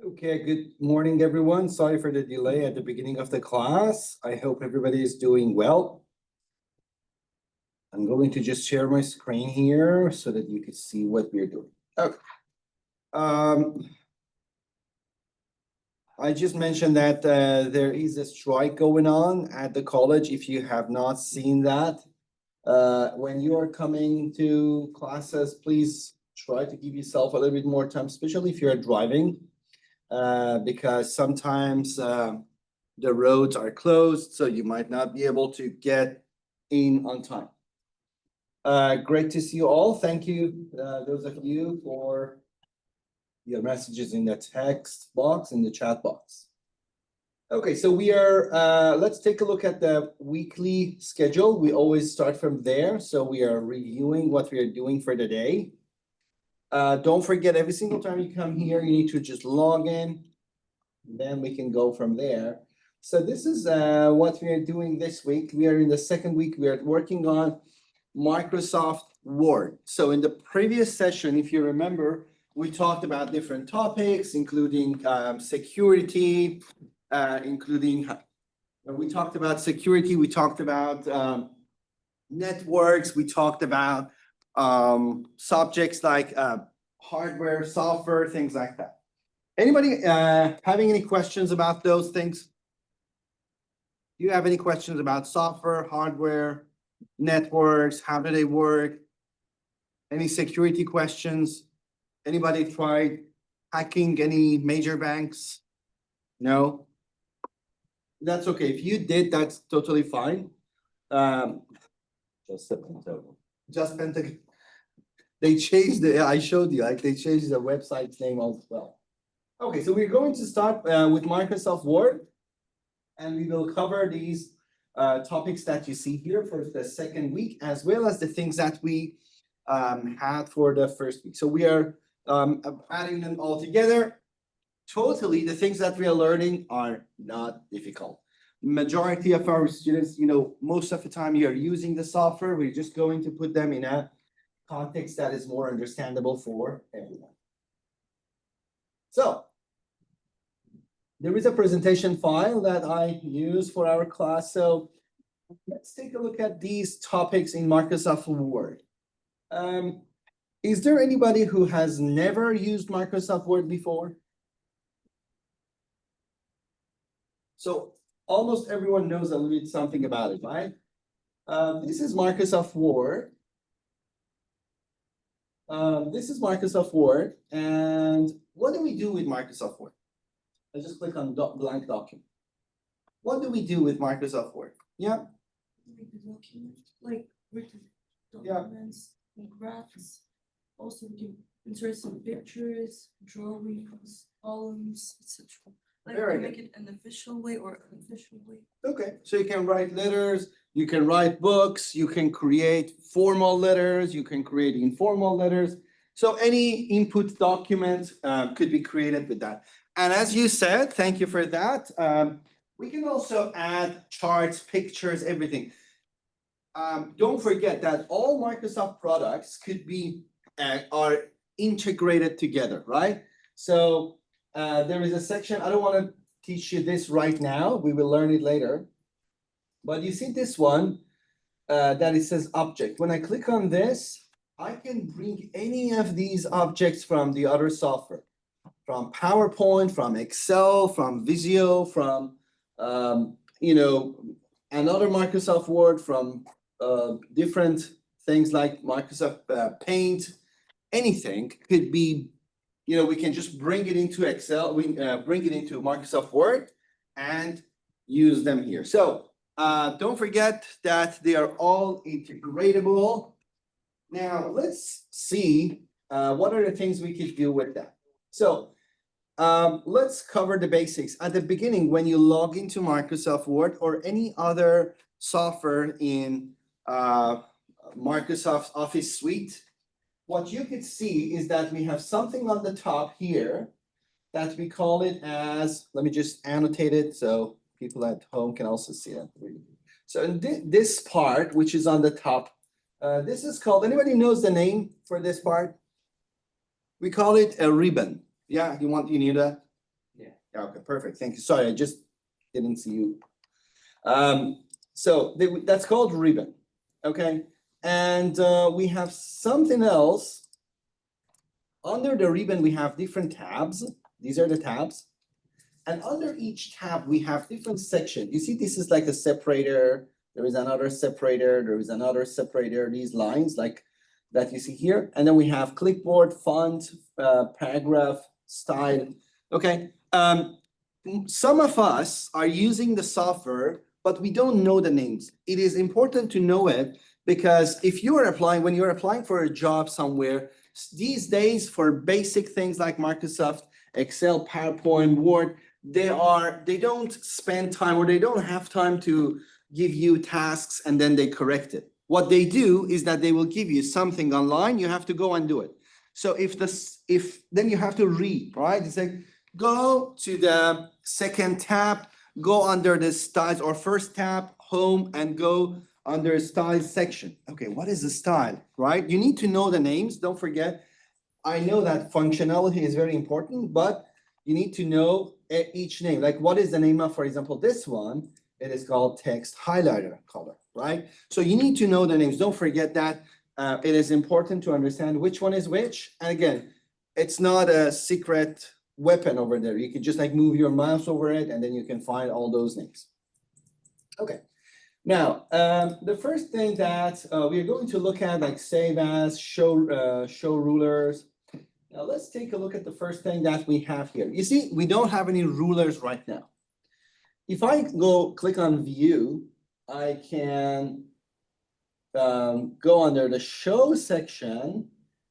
Okay, good morning, everyone. Sorry for the delay at the beginning of the class. I hope everybody is doing well. I'm going to just share my screen here so that you can see what we're doing. Okay. I just mentioned that there is a strike going on at the college. If you have not seen that, when you are coming to classes, please try to give yourself a little bit more time, especially if you're driving. Because sometimes the roads are closed, so you might not be able to get in on time. Great to see you all. Thank you, those of you, for your messages in the text box, in the chat box. Okay, so we are, let's take a look at the weekly schedule. We always start from there. So we are reviewing what we are doing for the day. Don't forget, every single time you come here, you need to just log in. Then we can go from there. So this is what we are doing this week. We are in the second week. We are working on Microsoft Word. So in the previous session, if you remember, we talked about different topics, including security, we talked about security, we talked about networks, we talked about subjects like hardware, software, things like that. Anybody having any questions about those things? Do you have any questions about software, hardware, networks? How do they work? Any security questions? Anybody tried hacking any major banks? No? That's okay. If you did, that's totally fine. Just Pentagon. They changed the, I showed you, like they changed the website's name as well. Okay, so we're going to start with Microsoft Word, and we will cover these topics that you see here for the second week, as well as the things that we had for the first week. So we are adding them all together. Totally, the things that we are learning are not difficult. Majority of our students, most of the time you are using the software. We're just going to put them in a context that is more understandable for everyone. So there is a presentation file that I use for our class. So let's take a look at these topics in Microsoft Word. Is there anybody who has never used Microsoft Word before? So almost everyone knows a little bit something about it, right? This is Microsoft Word. This is Microsoft Word. And what do we do with Microsoft Word? I just click on blank document. What do we do with Microsoft Word? Yeah. Like the document, like written documents, and graphs. Also, we can insert some pictures, drawings, columns, etc. Like we can make it an official way or unofficial way. Okay, so you can write letters, you can write books, you can create formal letters, you can create informal letters. So any input document could be created with that. And as you said, thank you for that. We can also add charts, pictures, everything. Don't forget that all Microsoft products could be are integrated together, right? So there is a section, I don't want to teach you this right now, we will learn it later. But you see this one that it says object. When I click on this, I can bring any of these objects from the other software, from PowerPoint, from Excel, from Visio, from another Microsoft Word, from different things like Microsoft Paint. Anything could be, we can just bring it into Excel, we bring it into Microsoft Word and use them here. So don't forget that they are all integratable. Now let's see what are the things we could do with that. So let's cover the basics. At the beginning, when you log into Microsoft Word or any other software in Microsoft Office Suite, what you could see is that we have something on the top here that we call it as, let me just annotate it so people at home can also see it. So in this part, which is on the top, this is called, anybody knows the name for this part? We call it a ribbon. Yeah, you knew that? Okay, perfect. Thank you. Sorry, I just didn't see you. That's called ribbon. Okay, and we have something else. Under the ribbon, we have different tabs. These are the tabs. And under each tab, we have different sections. You see, this is like a separator. There is another separator. There is another separator. These lines like that you see here. And then we have clipboard, font, paragraph, style. Okay. Some of us are using the software, but we don't know the names. It is important to know it because if you are applying, when you're applying for a job somewhere, these days for basic things like Microsoft, Excel, PowerPoint, Word, they don't spend time or they don't have time to give you tasks and then they correct it. What they do is that they will give you something online, you have to go and do it. So then you have to read, right? It's like, go to the second tab, go under the styles or first tab, home, and go under style section. Okay, what is the style, right? You need to know the names. Don't forget, I know that functionality is very important, but you need to know each name. Like what is the name of, for example, this one? It is called text highlighter color, right? So you need to know the names. Don't forget that. It is important to understand which one is which. And again, it's not a secret weapon over there. You can just like move your mouse over it and then you can find all those names. Okay. Now, the first thing that we're going to look at, like save as, show rulers. Now let's take a look at the first thing that we have here. You see, we don't have any rulers right now. If I go click on view, I can go under the show section,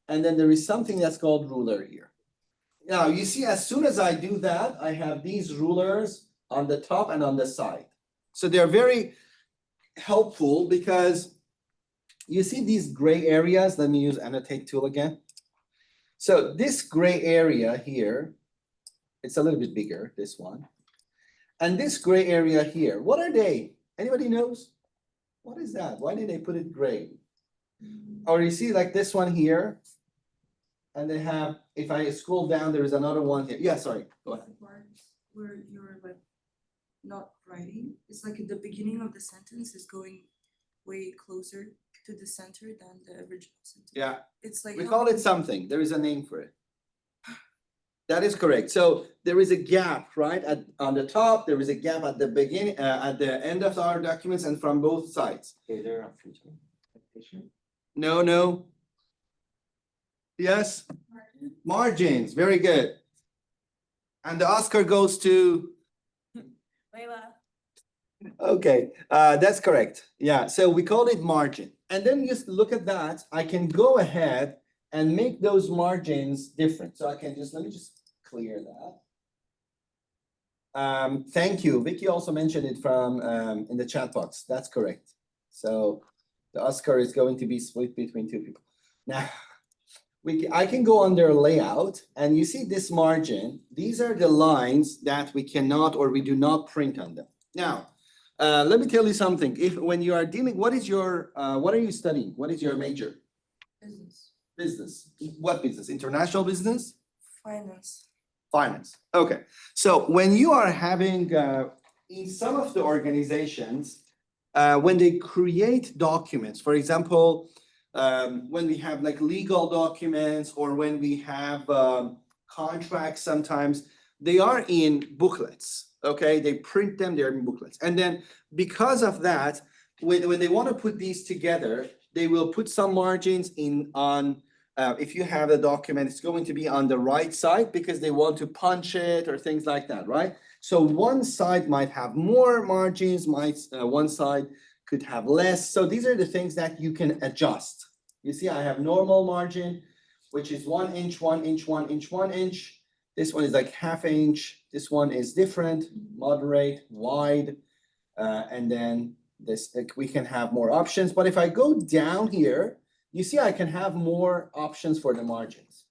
and then there is something that's called ruler here. Now, you see, as soon as I do that, I have these rulers on the top and on the side. So they're very helpful because you see these gray areas. Let me use annotate tool again. So this gray area here, it's a little bit bigger, this one. And this gray area here, what are they? Anybody knows? What is that? Why did they put it gray? Or you see like this one here, and they have, if I scroll down, there is another one here. Yeah, sorry, go ahead. Where you're like not writing, it's like at the beginning of the sentence is going way closer to the center than the original sentence. Yeah, it's like we call it something. There is a name for it. That is correct. So there is a gap, right? On the top, there is a gap at the beginning, at the end of our documents and from both sides. Is there a feature? No, no. Yes, margins, very good. And the Oscar goes to? Layla. Okay, that's correct. Yeah, so we call it margin. And then just look at that. I can go ahead and make those margins different. So I can let me just clear that. Thank you. Vicky also mentioned it from in the chat box. That's correct. So the Oscar is going to be split between two people. Now, I can go under layout and you see this margin. These are the lines that we cannot or we do not print on them. Now, let me tell you something. When you are dealing, what are you studying? What is your major? Business. Business. What business? International business? Finance. Finance. Okay. So when you are having, in some of the organizations, when they create documents, for example, when we have like legal documents or when we have contracts, sometimes they are in booklets. Okay, they print them, they're in booklets. And then because of that, when they want to put these together, they will put some margins on, if you have a document, it's going to be on the right side because they want to punch it or things like that, right? So one side might have more margins, one side could have less. So these are the things that you can adjust. You see, I have normal margin, which is 1 inch, 1 inch, 1 inch, 1 inch. This one is like ½ inch. This one is different, moderate, wide. And then this, we can have more options. But if I go down here, you see I can have more options for the margins.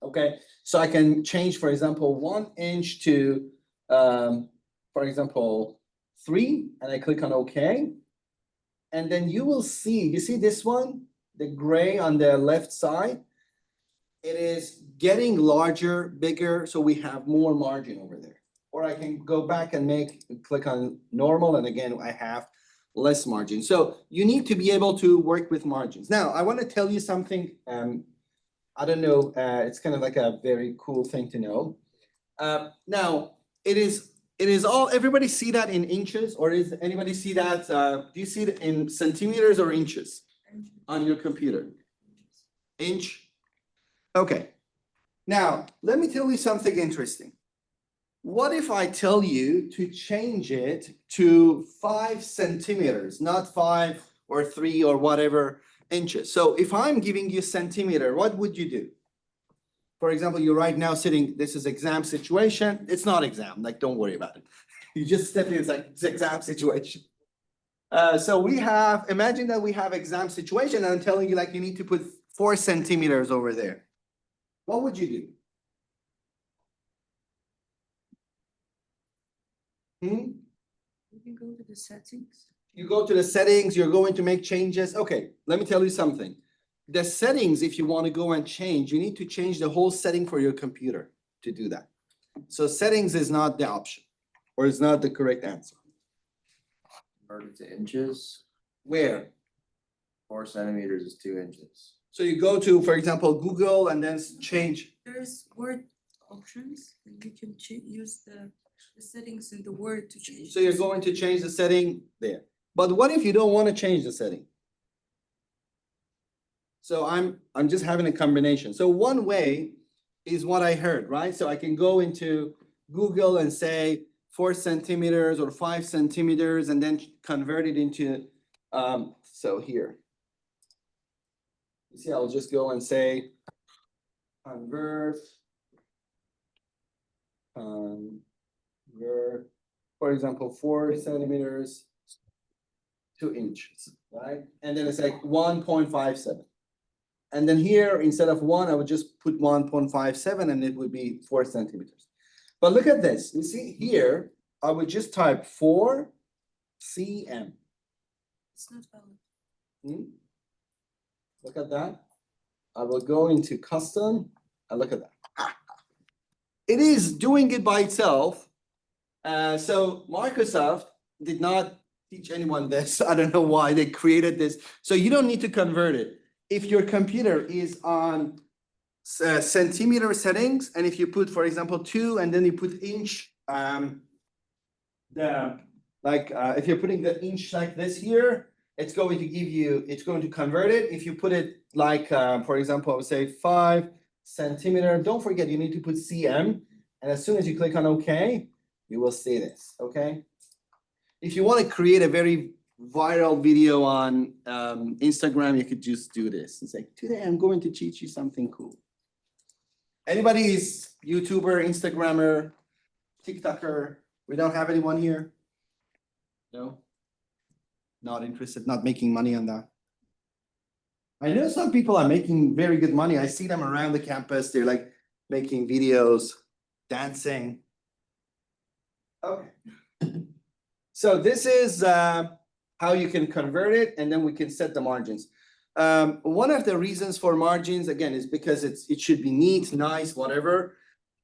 Okay, so I can change, for example, 1 inch to, for example, 3, and I click on OK. And then you will see, you see this one, the gray on the left side? it is getting larger, bigger, so we have more margin over there. Or I can go back and click on normal, and again, I have less margin. So you need to be able to work with margins. Now, I want to tell you something, I don't know, it's kind of like a very cool thing to know. Now, it is all, everybody see that in inches, or is anybody see that, do you see it in centimeters or inches on your computer? Inch? Okay. Now, let me tell you something interesting. What if I tell you to change it to 5 centimeters, not 5 or 3 or whatever inches? So if I'm giving you centimeter, what would you do? For example, you're right now sitting, this is exam situation. It's not exam, like, don't worry about it. You just step in, it's like, it's exam situation. So we have, imagine that we have exam situation, and I'm telling you, like, you need to put 4 centimeters over there. What would you do? You can go to the settings. You go to the settings, you're going to make changes. Okay, let me tell you something. The settings, if you want to go and change, you need to change the whole setting for your computer to do that. So settings is not the option, or is not the correct answer. Converted to inches, Where? 4 centimeters is 2 inches. So you go to, for example, Google, and then change. There's word options, and you can use the settings in the word to change. So you're going to change the setting there. But what if you don't want to change the setting? So I'm just having a combination. So one way is what I heard, right? So I can go into Google and say 4 centimeters or 5 centimeters, and then convert it into, so here. You see, I'll just go and say convert, for example, 4 centimeters to inches, right? And then it's like 1.57. And then here, instead of 1, I would just put 1.57, and it would be 4 centimeters. But look at this. You see here, I would just type 4 cm. It's not valid. Look at that. I will go into custom, and look at that. It is doing it by itself. So Microsoft did not teach anyone this. I don't know why they created this. So you don't need to convert it. If your computer is on centimeter settings, and if you put, for example, 2, and then you put inch, if you're putting the inch like this here, it's going to give you, it's going to convert it. If you put it like, for example, I would say 5 centimeter, don't forget, you need to put cm. And as soon as you click on OK, you will see this, okay? If you want to create a very viral video on Instagram, you could just do this and say, today I'm going to teach you something cool. Anybody is YouTuber, Instagrammer, TikToker? We don't have anyone here? No? Not interested, not making money on that. I know some people are making very good money. I see them around the campus. They're like making videos, dancing. Okay. So this is how you can convert it, and then we can set the margins. One of the reasons for margins, again, is because it should be neat, nice, whatever.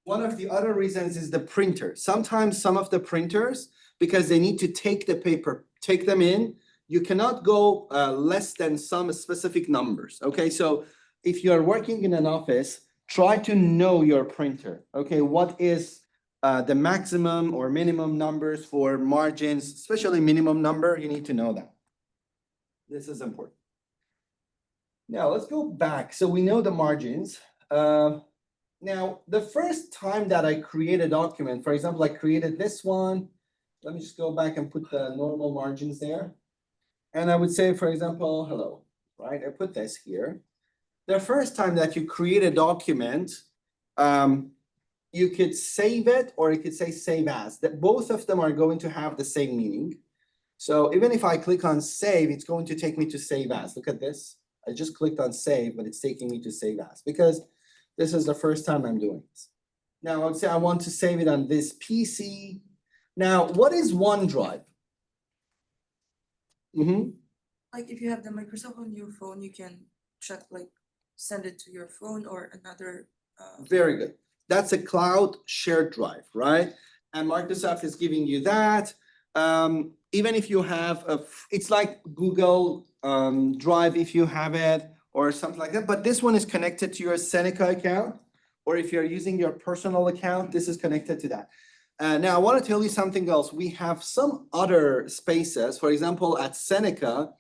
One of the other reasons is the printer. Sometimes some of the printers, because they need to take the paper, take them in, you cannot go less than some specific numbers, okay? So if you're working in an office, try to know your printer, okay? What is the maximum or minimum numbers for margins, especially minimum number, you need to know that. This is important. Now let's go back. So we know the margins. Now, the first time that I create a document, for example, I created this one. Let me just go back and put the normal margins there. And I would say, for example, hello, right? I put this here. The first time that you create a document, you could save it, or you could say save as. That both of them are going to have the same meaning. So even if I click on save, it's going to take me to save as. Look at this. I just clicked on save, but it's taking me to save as, because this is the first time I'm doing this. Now I would say I want to save it on this PC. Now, what is OneDrive? Like if you have the Microsoft on your phone, you can check like send it to your phone or another, Very good. That's a cloud shared drive, right? And Microsoft is giving you that. Even if you have it's like Google Drive if you have it or something like that, but this one is connected to your Seneca account. Or if you're using your personal account, this is connected to that. Now, I want to tell you something else. We have some other spaces. For example, at Seneca,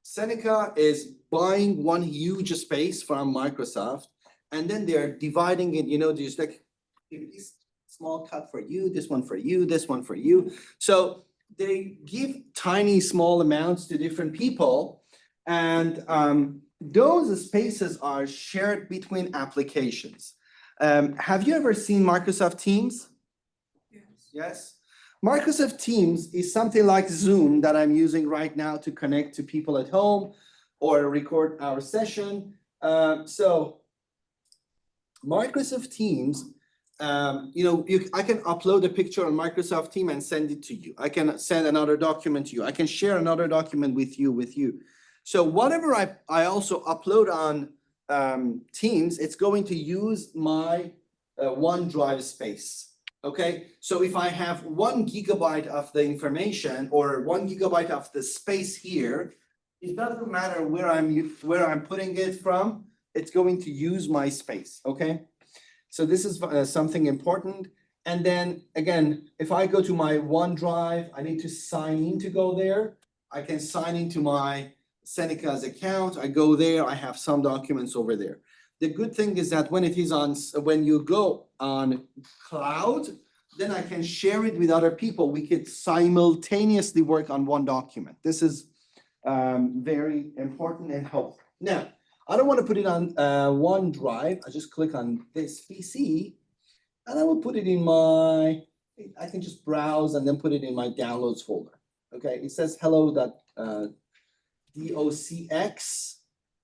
Seneca is buying one huge space from Microsoft, and then they're dividing it, there's like this small cut for you, this one for you, this one for you. So they give tiny, small amounts to different people, and those spaces are shared between applications. Have you ever seen Microsoft Teams? yes. Yes. Microsoft Teams is something like Zoom that I'm using right now to connect to people at home or record our session. So Microsoft Teams, I can upload a picture on Microsoft Teams and send it to you. I can send another document to you. I can share another document with you. So whatever I also upload on Teams, it's going to use my OneDrive space. Okay, so if I have 1 gigabyte of the information or 1 gigabyte of the space here, it doesn't matter where I'm putting it from. It's going to use my space. Okay, so this is something important. And then again, if I go to my OneDrive, I need to sign in to go there. I can sign into my Seneca's account. I go there. I have some documents over there. The good thing is that when you go on cloud, then I can share it with other people. We could simultaneously work on one document. This is very important and helpful. Now, I don't want to put it on OneDrive. I just click on this PC and I will put it I can just browse and then put it in my downloads folder. Okay, it says hello.docx.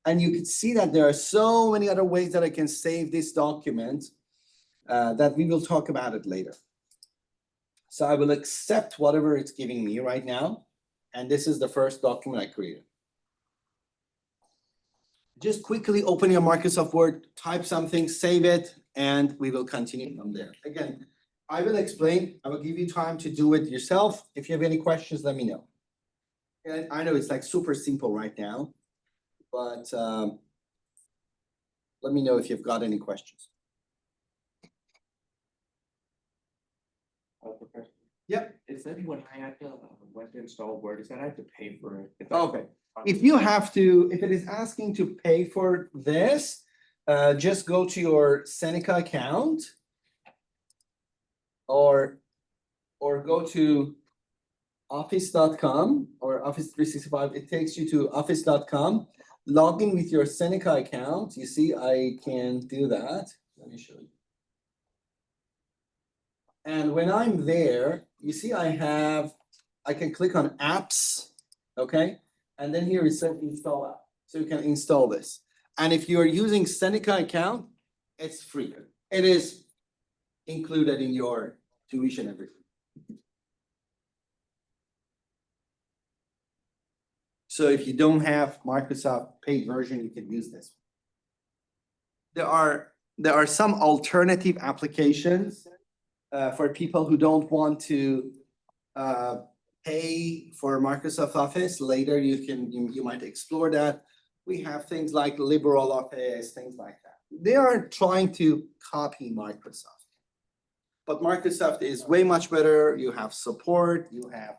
And you can see that there are so many other ways that I can save this document that we will talk about it later. So I will accept whatever it's giving me right now. And this is the first document I created. Just quickly open your Microsoft Word, type something, save it, and we will continue from there. Again, I will explain. I will give you time to do it yourself. If you have any questions, let me know. And I know it's like super simple right now, but let me know if you've got any questions. Yep. It said when I had to went to install Word, it said I had to pay for it. Okay. If it is asking to pay for this, just go to your Seneca account or go to office.com or Office 365. It takes you to office.com. Log in with your Seneca account. You see, I can do that. Let me show you. And when I'm there, you see I can click on apps, okay? And then here it says install app. So you can install this. And if you're using Seneca account, it's free. It is included in your tuition everything. So if you don't have Microsoft paid version, you can use this. There are some alternative applications for people who don't want to pay for Microsoft Office. Later, you might explore that. We have things like LibreOffice, things like that. They are trying to copy Microsoft, but Microsoft is way much better. You have support. You have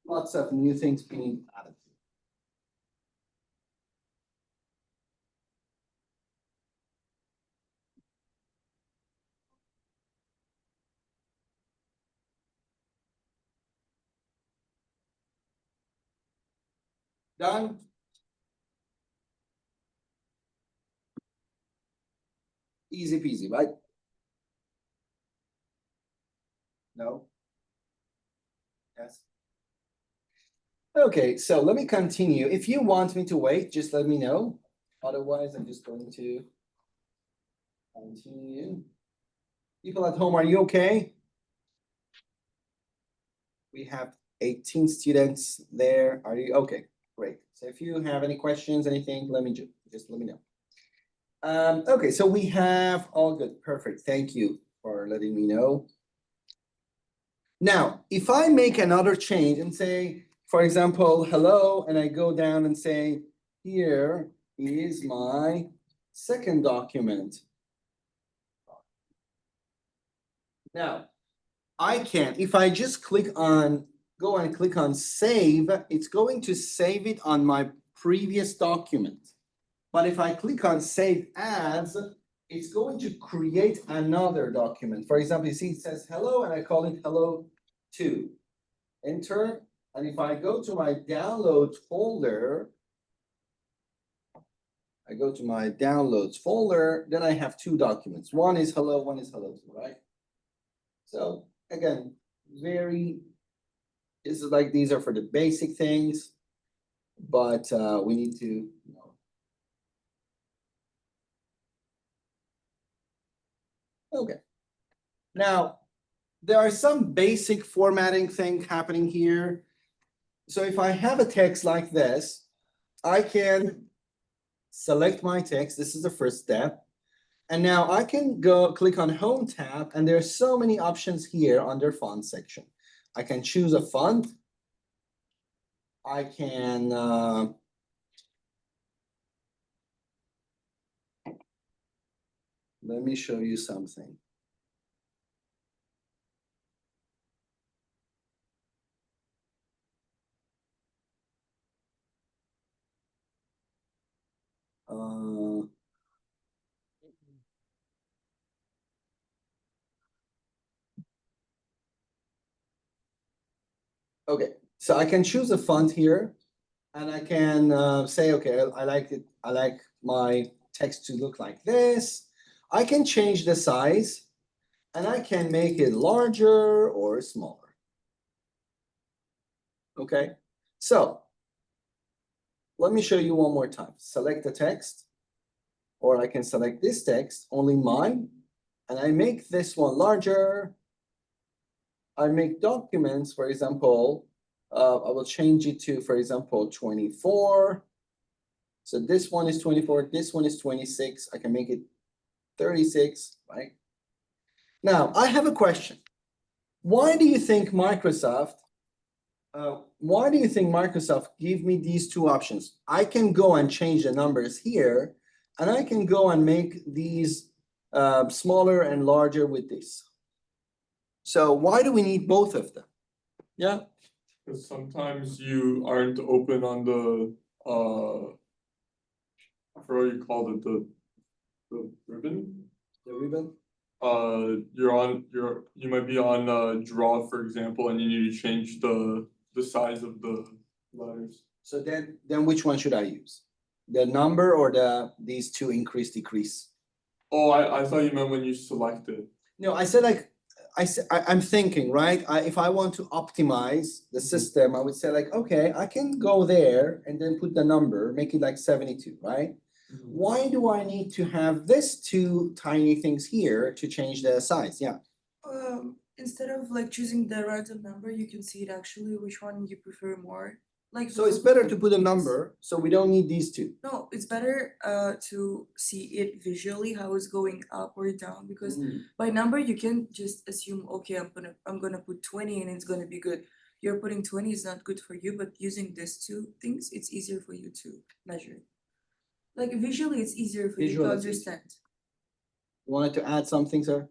lots of new things being added. Done. Easy peasy, right? No? Yes. Okay, so let me continue. If you want me to wait, just let me know. Otherwise, I'm just going to continue. People at home, are you okay? We have 18 students there. Are you okay? Great. So if you have any questions, anything, just let me know. Okay, so we have all good, perfect. Thank you for letting me know. Now, if I make another change and say, for example, hello, and I go down and say, here is my second document. Now, I can, if I just go and click on save, it's going to save it on my previous document. But if I click on save as, it's going to create another document. For example, you see it says hello and I call it hello 2. Enter, and if I go to my downloads folder, then I have 2 documents. One is hello, one is hello 2, right? So again, this is like, these are for the basic things, but we need to, you know. Okay. Now, there are some basic formatting things happening here. So if I have a text like this, I can select my text. This is the first step. And now I can go click on Home tab, and there are so many options here under font section. I can choose a font. I can let me show you something. Okay, so I can choose a font here, and I can say, okay, I like it. I like my text to look like this. I can change the size, and I can make it larger or smaller. Okay, so let me show you one more time. Select the text, or I can select this text, only mine, and I make this one larger. I make documents, for example, I will change it to, for example, 24. So this one is 24, this one is 26. I can make it 36, right? Now, I have a question. Why do you think Microsoft gave me these 2 options? I can go and change the numbers here, and I can go and make these smaller and larger with this. So why do we need both of them? Yeah. Because sometimes you aren't open on the I forgot what you called it, the ribbon. The ribbon? You might be on draw, for example, and you need to change the size of the letters. So then which one should I use? The number or these 2 increase, decrease? Oh, I thought you meant when you select it. No, I said like, I'm thinking, right? If I want to optimize the system, I would say like, okay, I can go there and then put the number, make it like 72, right? Why do I need to have this 2 tiny things here to change the size? Yeah. Instead of like choosing the random number, you can see it actually which one you prefer more. Like So it's better to put a number, so we don't need these 2. No, it's better to see it visually how it's going up or down, because by number you can just assume, okay, I'm gonna put 20 and it's gonna be good. You're putting 20 is not good for you, but using these 2 things, it's easier for you to measure. Like visually, it's easier for you to Visually, it's easier. understand. You wanted to add something, sir?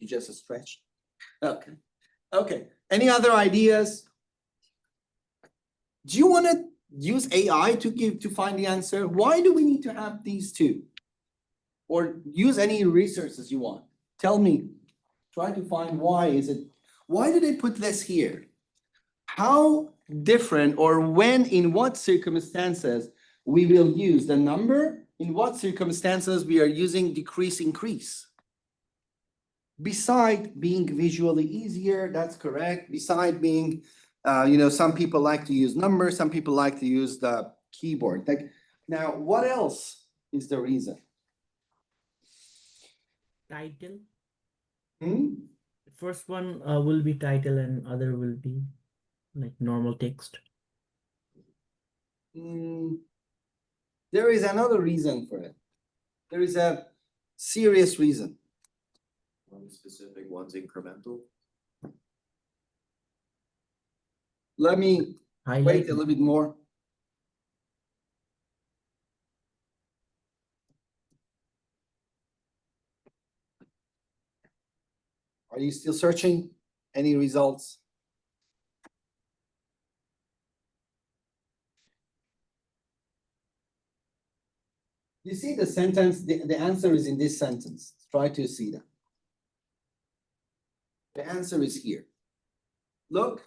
You just stretched. Okay. Okay. Any other ideas? Do you want to use AI to find the answer? Why do we need to have these 2? Or use any resources you want. Tell me. Try to find why do they put this here? How different, or when, in what circumstances we will use the number? In what circumstances we are using decrease, increase? Beside being visually easier, that's correct. Beside being, some people like to use numbers, some people like to use the keyboard. Like, now, what else is the reason? Title. Hmm? First one will be title and other will be like normal text. There is another reason for it. There is a serious reason. One specific, one's incremental. Let me Highlight. wait a little bit more. Are you still searching? Any results? You see the sentence, the answer is in this sentence. Try to see that. The answer is here. Look,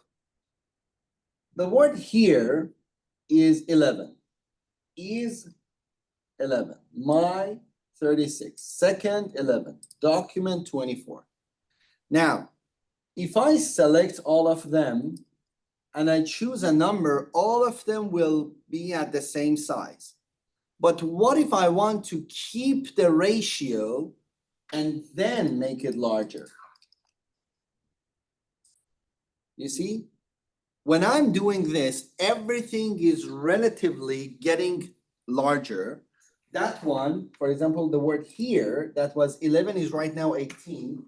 the word here is 11. Is 11. My 36. Second 11. Document 24. Now, if I select all of them and I choose a number, all of them will be at the same size. But what if I want to keep the ratio and then make it larger? You see? When I'm doing this, everything is relatively getting larger. That one, for example, the word here, that was 11 is right now 18.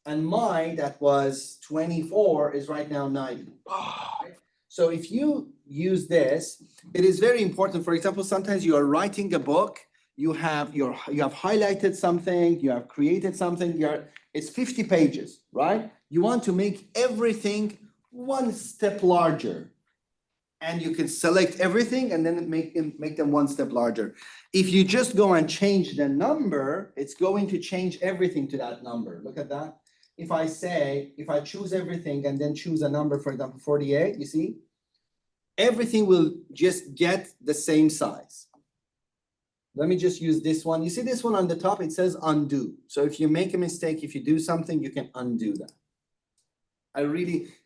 And my, that was 24 is right now 90. Right? So if you use this, it is very important. For example, sometimes you are writing a book, you have highlighted something, you have created something, it's 50 pages, right? You want to make everything one step larger. And you can select everything and then make them one step larger. If you just go and change the number, it's going to change everything to that number. Look at that. If I choose everything and then choose a number, for example, 48, you see, everything will just get the same size. Let me just use this one. You see this one on the top, it says undo. So if you make a mistake, if you do something, you can undo that.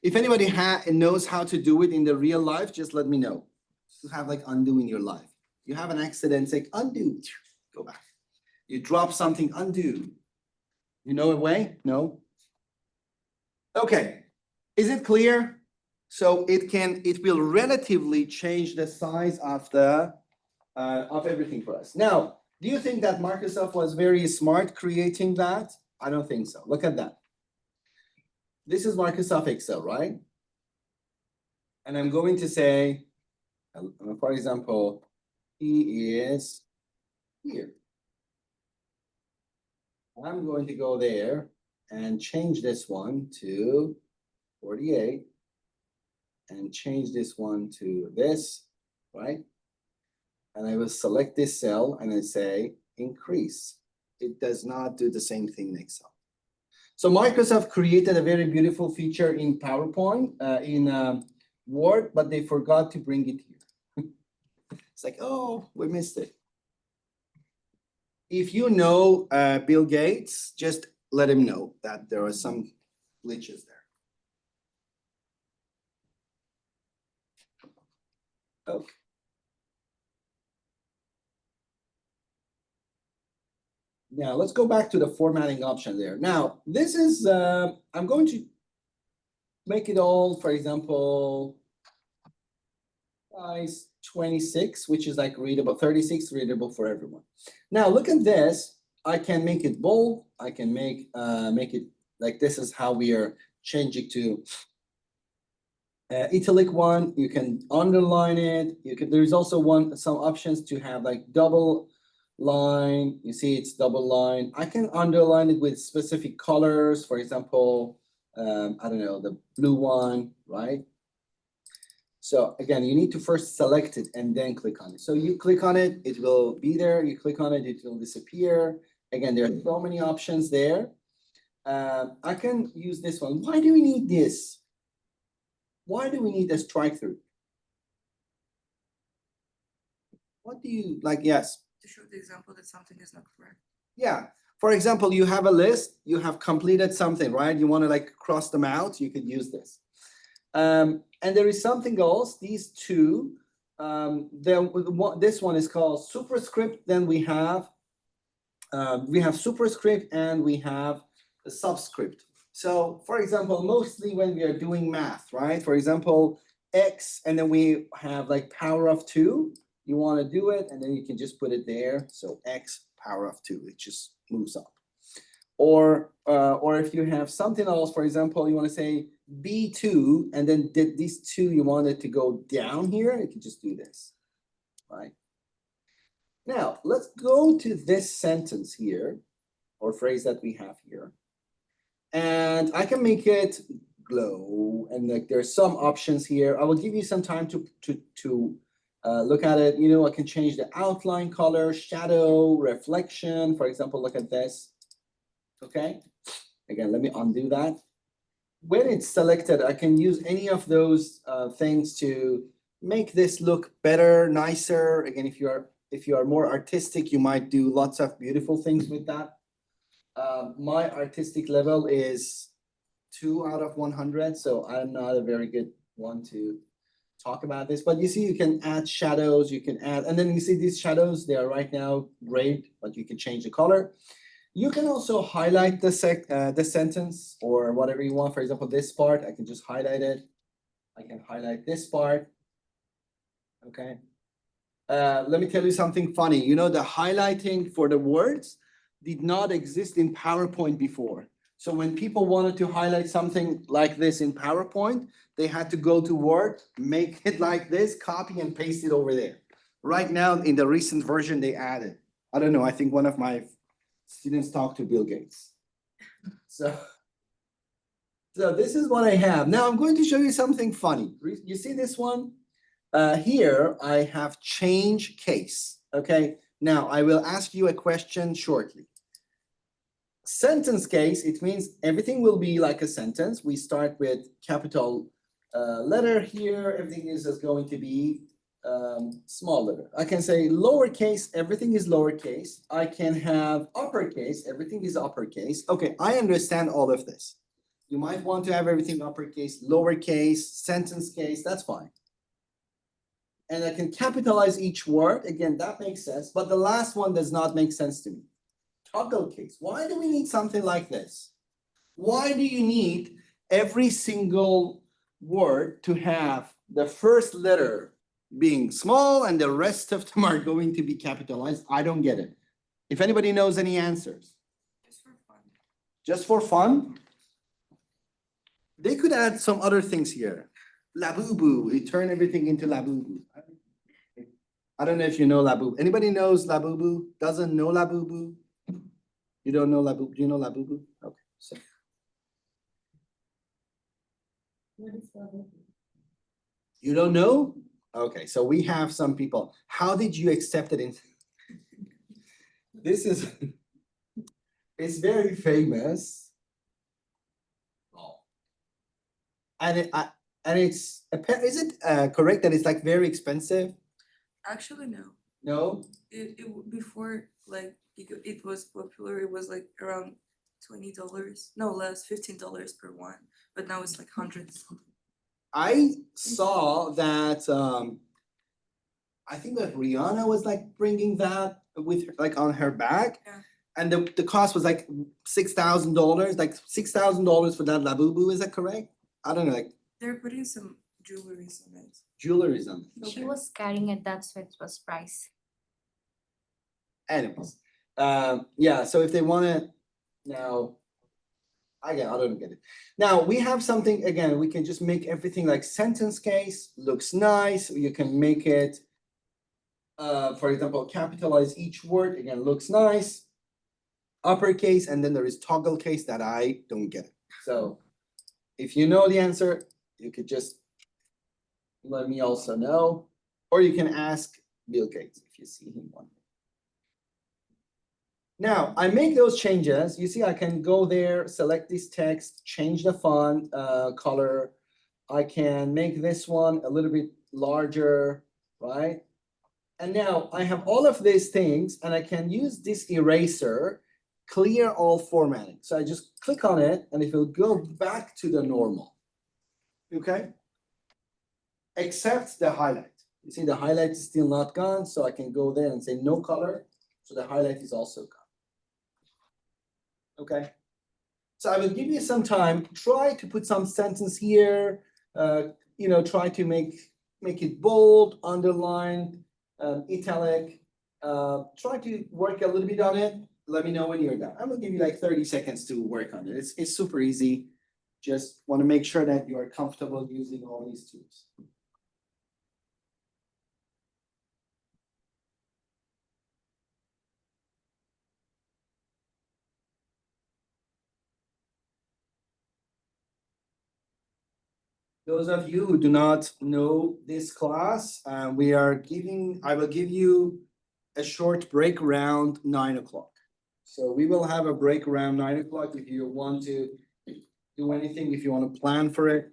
If anybody knows how to do it in the real life, just let me know. You have like undo in your life. You have an accident, say undo, go back. You drop something, undo. You know a way? No? Okay, is it clear? So it will relatively change the size of everything for us. Now, do you think that Microsoft was very smart creating that? I don't think so. Look at that. This is Microsoft Excel, right? And I'm going to say, for example, he is here. I'm going to go there and change this one to 48 and change this one to this, right? And I will select this cell and I say increase. It does not do the same thing in Excel. So Microsoft created a very beautiful feature in PowerPoint, in Word, but they forgot to bring it here. It's like, oh, we missed it. If you know Bill Gates, just let him know that there are some glitches there. Okay. Now let's go back to the formatting option there. Now, this is, I'm going to make it all, for example, size 26, which is like readable, 36 readable for everyone. Now look at this. I can make it bold. I can make it like this is how we are changing to italic one. You can underline it. There's also some options to have like double line. You see it's double line. I can underline it with specific colors. For example, I don't know, the blue one, right? So again, you need to first select it and then click on it. So you click on it, it will be there. You click on it, it will disappear. Again, there are so many options there. I can use this one. Why do we need this? Why do we need a strike through? What do you like? Yes. To show the example that something is not correct. Yeah. For example, you have a list, you have completed something, right? You want to like cross them out, you could use this. And there is something else, these two, this one is called superscript. Then we have superscript and we have a subscript. So for example, mostly when we are doing math, right? For example, X, and then we have like power of 2. You want to do it, and then you can just put it there. So X power of 2, it just moves up. Or if you have something else, for example, you want to say B2, and then these 2, you want it to go down here, you can just do this, right? Now, let's go to this sentence here, or phrase that we have here. And I can make it glow, and like there's some options here. I will give you some time to look at it. You know, I can change the outline color, shadow, reflection. For example, look at this. Okay, again, let me undo that. When it's selected, I can use any of those things to make this look better, nicer. Again, if you are more artistic, you might do lots of beautiful things with that. My artistic level is 2 out of 100, so I'm not a very good one to talk about this. But you see, you can add shadows, you can add, and then you see these shadows, they are right now gray, but you can change the color. You can also highlight the sentence or whatever you want. For example, this part, I can just highlight it. I can highlight this part. Okay. Let me tell you something funny. You know, the highlighting for the words did not exist in PowerPoint before. So when people wanted to highlight something like this in PowerPoint, they had to go to Word, make it like this, copy and paste it over there. Right now, in the recent version, they added. I don't know, I think one of my students talked to Bill Gates. So this is what I have. Now I'm going to show you something funny. You see this one? Here I have change case. Okay, now I will ask you a question shortly. Sentence case, it means everything will be like a sentence. We start with capital letter here. Everything is going to be small letter. I can say lowercase, everything is lowercase. I can have uppercase, everything is uppercase. Okay, I understand all of this. You might want to have everything uppercase, lowercase, sentence case, that's fine. And I can capitalize each word. Again, that makes sense. But the last one does not make sense to me. Toggle case. Why do we need something like this? Why do you need every single word to have the first letter being small and the rest of them are going to be capitalized? I don't get it. If anybody knows any answers. Just for fun. Just for fun? They could add some other things here. Labubu, we turn everything into Labubu. I don't know if you know Labubu. Anybody knows Labubu? Doesn't know Labubu? You don't know Labubu? Do you know Labubu? Okay. So. What is that? You don't know? Okay, so we have some people. How did you accept it in? This is, it's very famous. Oh. And it's, is it correct that it's like very expensive? Actually, no. No? Before, like, it was popular, it was like around $20, no less, $15 per one, but now it's like hundreds. I saw that, I think that Rihanna was like bringing that with her, like on her bag. Yeah. And the cost was like $6,000, like $6,000 for that Labubu, is that correct? I don't know, like They're putting some jewelries on it. jewelry on it. She was carrying it, that's why it was price. Anyways, yeah, so if they wanna, now, I don't get it. Now, we have something, again, we can just make everything like sentence case, looks nice, you can make it, for example, capitalize each word, again, looks nice. Uppercase, and then there is toggle case that I don't get it. So if you know the answer, you could just let me also know, or you can ask Bill Gates if you see him one day. Now, I make those changes. You see, I can go there, select this text, change the font color. I can make this one a little bit larger, right? And now I have all of these things, and I can use this eraser, clear all formatting. So I just click on it, and it will go back to the normal, okay? Except the highlight. You see, the highlight is still not gone, so I can go there and say no color. So the highlight is also gone. Okay, so I will give you some time. Try to put some sentence here. You know, try to make it bold, underlined, italic, Try to work a little bit on it. Let me know when you're done. I'm gonna give you like 30 seconds to work on it. It's super easy. Just want to make sure that you are comfortable using all these tools. Those of you who do not know this class, I will give you a short break around 9 o'clock. So we will have a break around 9 o'clock if you want to do anything, if you want to plan for it.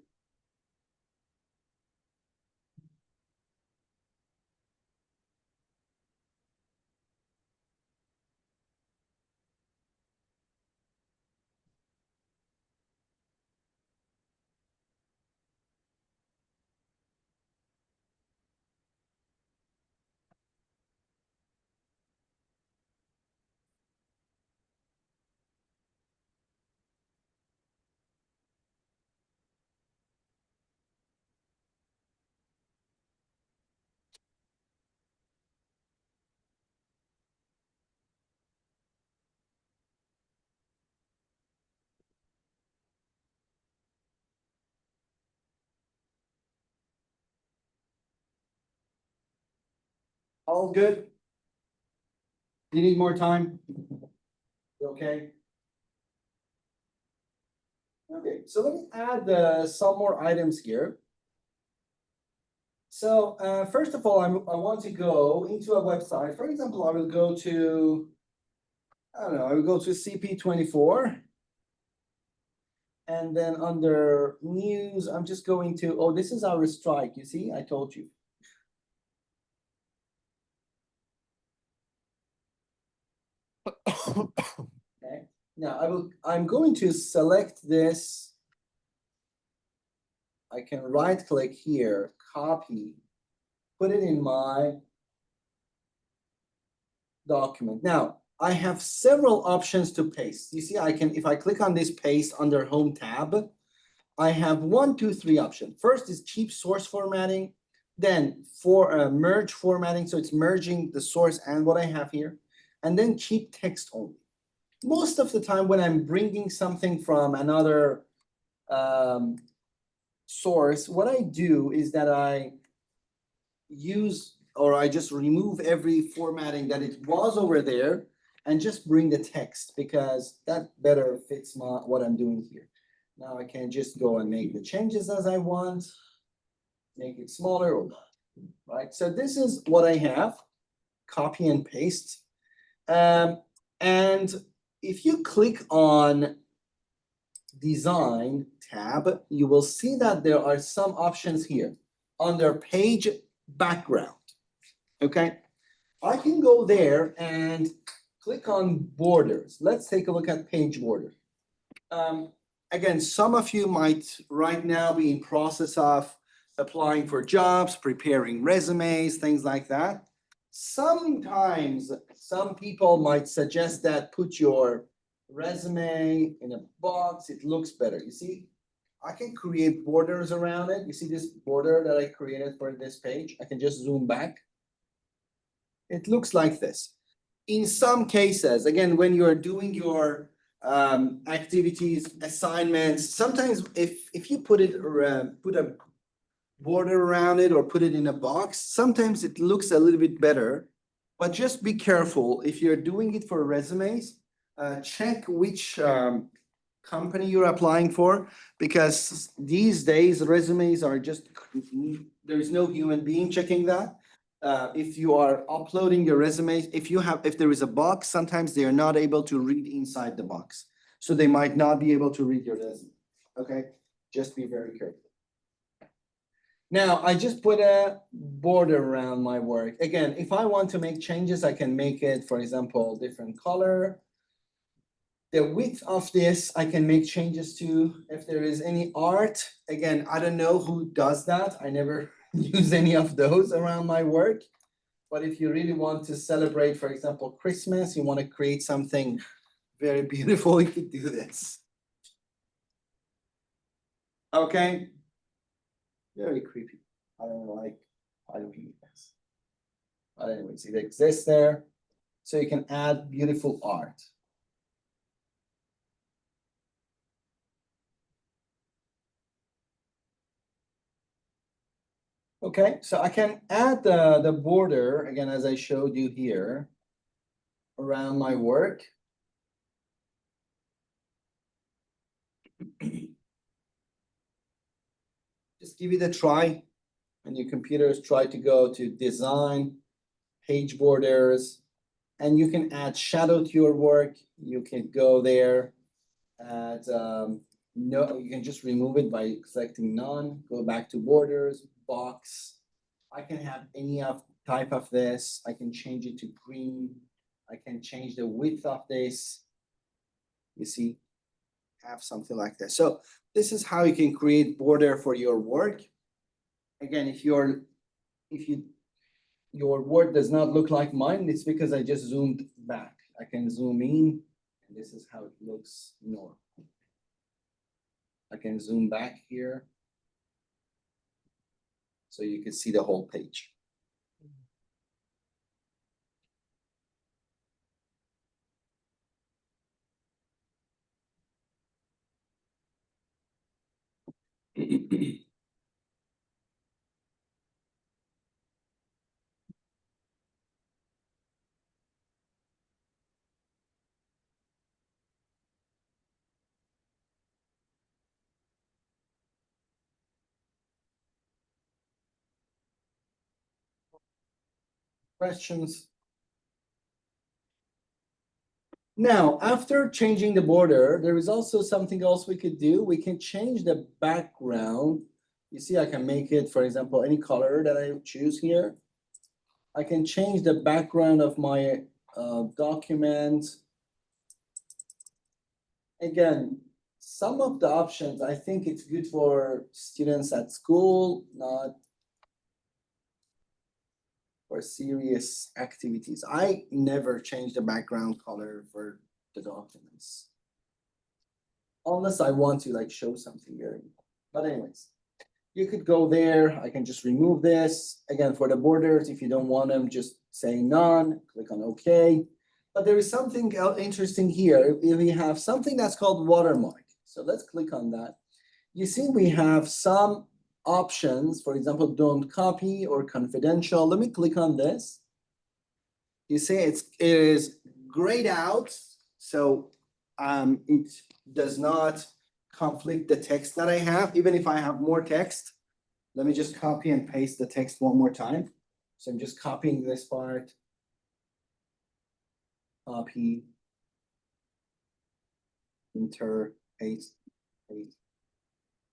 All good? Do you need more time? Okay. Okay, so let me add some more items here. So first of all, I want to go into a website. For example, I will go to, I don't know, I will go to CP24. And then under news, I'm just going to, oh, this is our strike. You see, I told you. Okay, now I'm going to select this. I can right click here, copy, put it in my document. Now, I have several options to paste. You see, if I click on this paste under home tab, I have 1, 2, 3 options. First is keep source formatting, then for merge formatting. So it's merging the source and what I have here, and then keep text only. Most of the time when I'm bringing something from another source, what I do is that I just remove every formatting that it was over there and just bring the text because that better fits what I'm doing here. Now I can just go and make the changes as I want, make it smaller or not, right? So this is what I have, copy and paste. And if you click on design tab, you will see that there are some options here under page background. Okay, I can go there and click on borders. Let's take a look at page border. Again, some of you might right now be in process of applying for jobs, preparing resumes, things like that. Sometimes some people might suggest that put your resume in a box, it looks better. You see, I can create borders around it. You see this border that I created for this page? I can just zoom back. It looks like this. In some cases, again, when you're doing your activities, assignments, sometimes if you put a border around it or put it in a box, sometimes it looks a little bit better. But just be careful if you're doing it for resumes, check which company you're applying for, because these days resumes are just, there's no human being checking that. If you are uploading your resumes, if there is a box, sometimes they are not able to read inside the box. So they might not be able to read your resume. Okay, just be very careful. Now, I just put a border around my work. Again, if I want to make changes, I can make it, for example, different color. The width of this, I can make changes to. If there is any art, again, I don't know who does that. I never use any of those around my work. But if you really want to celebrate, for example, Christmas, you want to create something very beautiful, you could do this. Okay. Very creepy. I don't like this. But anyways, it exists there. So you can add beautiful art. Okay, so I can add the border, again, as I showed you here, around my work. Just give it a try. And your computers try to go to design, page borders, and you can add shadow to your work. You can go there, add, no, you can just remove it by selecting none, go back to borders, box. I can have any of type of this. I can change it to green. I can change the width of this. You see, have something like this. So this is how you can create border for your work. Again, if your work does not look like mine, it's because I just zoomed back. I can zoom in, and this is how it looks normal. I can zoom back here, so you can see the whole page. Questions? Now, after changing the border, there is also something else we could do. We can change the background. You see, I can make it, for example, any color that I choose here. I can change the background of my document. Again, some of the options, I think it's good for students at school, not for serious activities. I never change the background color for the documents. Unless I want to like show something very important. But anyways, you could go there. I can just remove this. Again, for the borders, if you don't want them, just say none, click on OK. But there is something interesting here. We have something that's called watermark. So let's click on that. You see, we have some options, for example, don't copy or confidential. Let me click on this. You see, it is grayed out, so it does not conflict the text that I have, even if I have more text. Let me just copy and paste the text one more time. So I'm just copying this part. Copy, enter, paste, paste.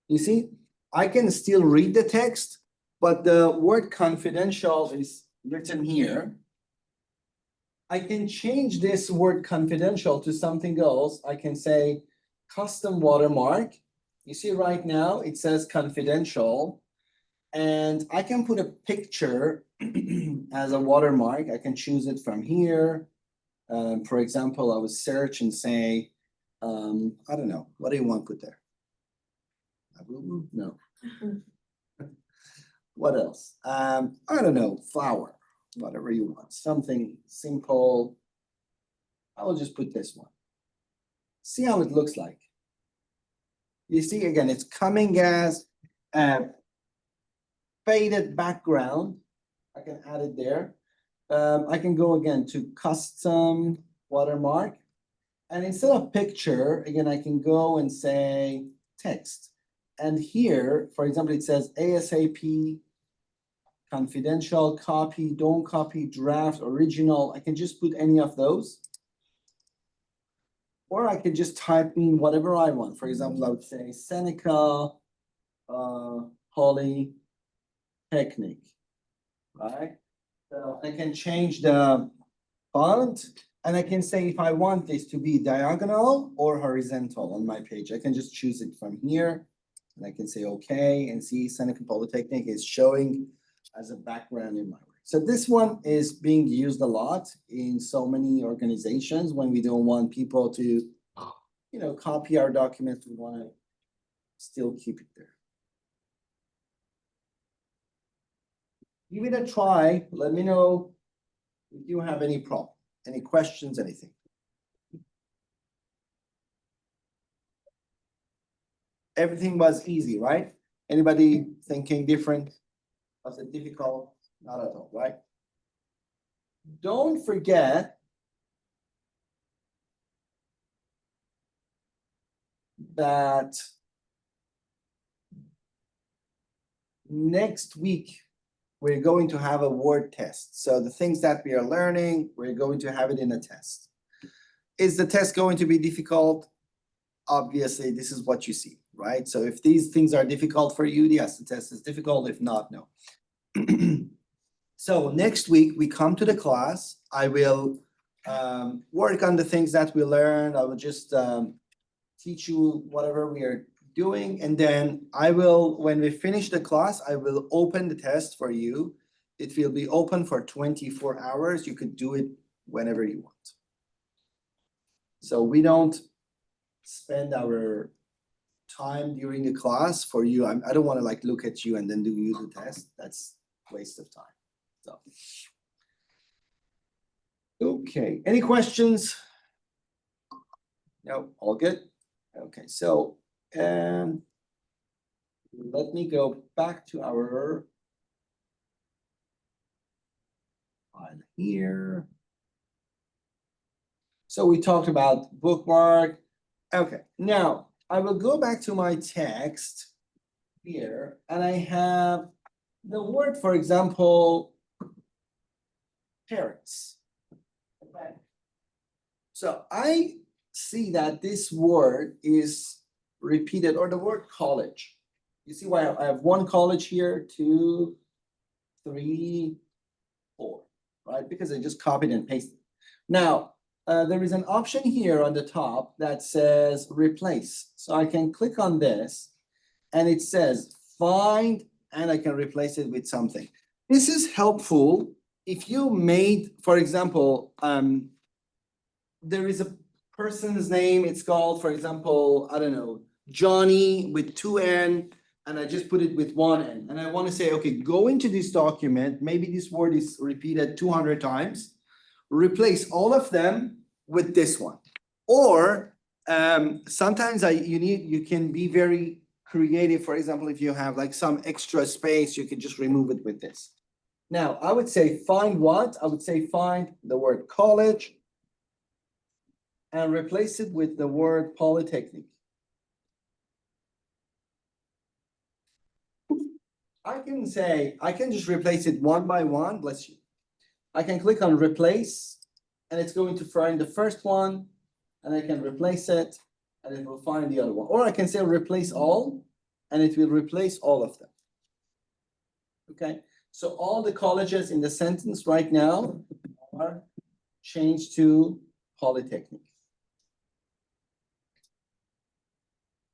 You see, I can still read the text, but the word confidential is written here. I can change this word confidential to something else. I can say custom watermark. You see right now it says confidential, and I can put a picture as a watermark. I can choose it from here. For example, I would search and say, I don't know, what do you want to put there? No. What else? I don't know, flower, whatever you want, something simple. I will just put this one. See how it looks like. You see, again, it's coming as a faded background. I can add it there. I can go again to custom watermark. And instead of picture, again, I can go and say text. And here, for example, it says ASAP, confidential, copy, don't copy, draft, original. I can just put any of those. Or I could just type in whatever I want. For example, I would say Seneca, Polytechnic, right? So I can change the font, and I can say if I want this to be diagonal or horizontal on my page. I can just choose it from here, and I can say okay, and see Seneca Polytechnic is showing as a background in my work. So this one is being used a lot in so many organizations when we don't want people to, you know, copy our documents. We want to still keep it there. Give it a try. Let me know if you have any problem, any questions, anything. Everything was easy, right? Anybody thinking different? Was it difficult? Not at all, right? Don't forget that next week we're going to have a word test. So the things that we are learning, we're going to have it in a test. Is the test going to be difficult? Obviously, this is what you see, right? So if these things are difficult for you, yes, the test is difficult. If not, no. So next week we come to the class. I will work on the things that we learned. I will just teach you whatever we are doing. And then I will, when we finish the class, I will open the test for you. It will be open for 24 hours. You could do it whenever you want. So we don't spend our time during the class for you. I don't want to like look at you and then do you the test. That's waste of time. So, okay, any questions? No, all good? Okay, so let me go back to our file here. So we talked about bookmark. Okay, now I will go back to my text here, and I have the word, for example, parents. Okay. So I see that this word is repeated, or the word college. You see why I have one college here, 2, 3, 4, right? Because I just copied and pasted. Now, there is an option here on the top that says replace. So I can click on this and it says find, and I can replace it with something. This is helpful if you made, for example, there is a person's name, it's called, for example, I don't know, Johnny with 2 N, and I just put it with 1 N. And I want to say, okay, go into this document, maybe this word is repeated 200 times, replace all of them with this one. Or sometimes you can be very creative. For example, if you have like some extra space, you can just remove it with this. Now, I would say find what? I would say find the word college and replace it with the word polytechnic. I can just replace it one by one, bless you. I can click on replace, and it's going to find the first one, and I can replace it, and it will find the other one. Or I can say replace all, and it will replace all of them. Okay, so all the colleges in the sentence right now are changed to polytechnic.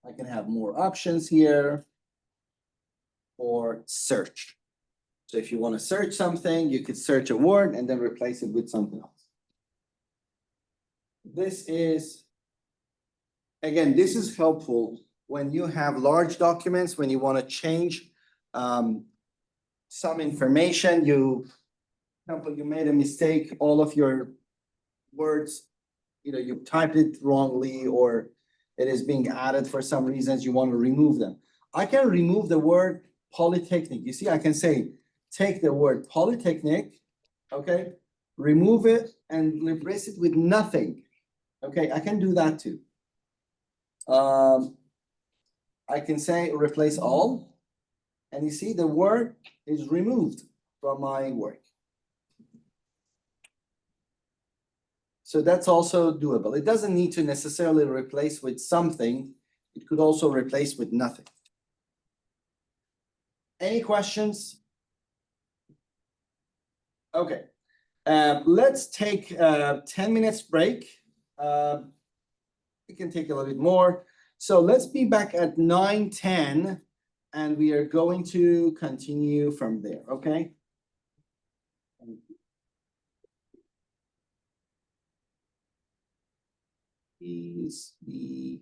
I can have more options here or search. So if you want to search something, you could search a word and then replace it with something else. This is, again, this is helpful when you have large documents, when you want to change some information. For example, you made a mistake, all of your words, you typed it wrongly, or it is being added for some reasons, you want to remove them. I can remove the word polytechnic. You see, I can say, take the word polytechnic, okay, remove it and replace it with nothing. Okay, I can do that too. I can say replace all, and you see the word is removed from my work. So that's also doable. It doesn't need to necessarily replace with something. It could also replace with nothing. Any questions? Okay, let's take a 10 minutes break. We can take a little bit more. So let's be back at 9:10, and we are going to continue from there, okay? Please be.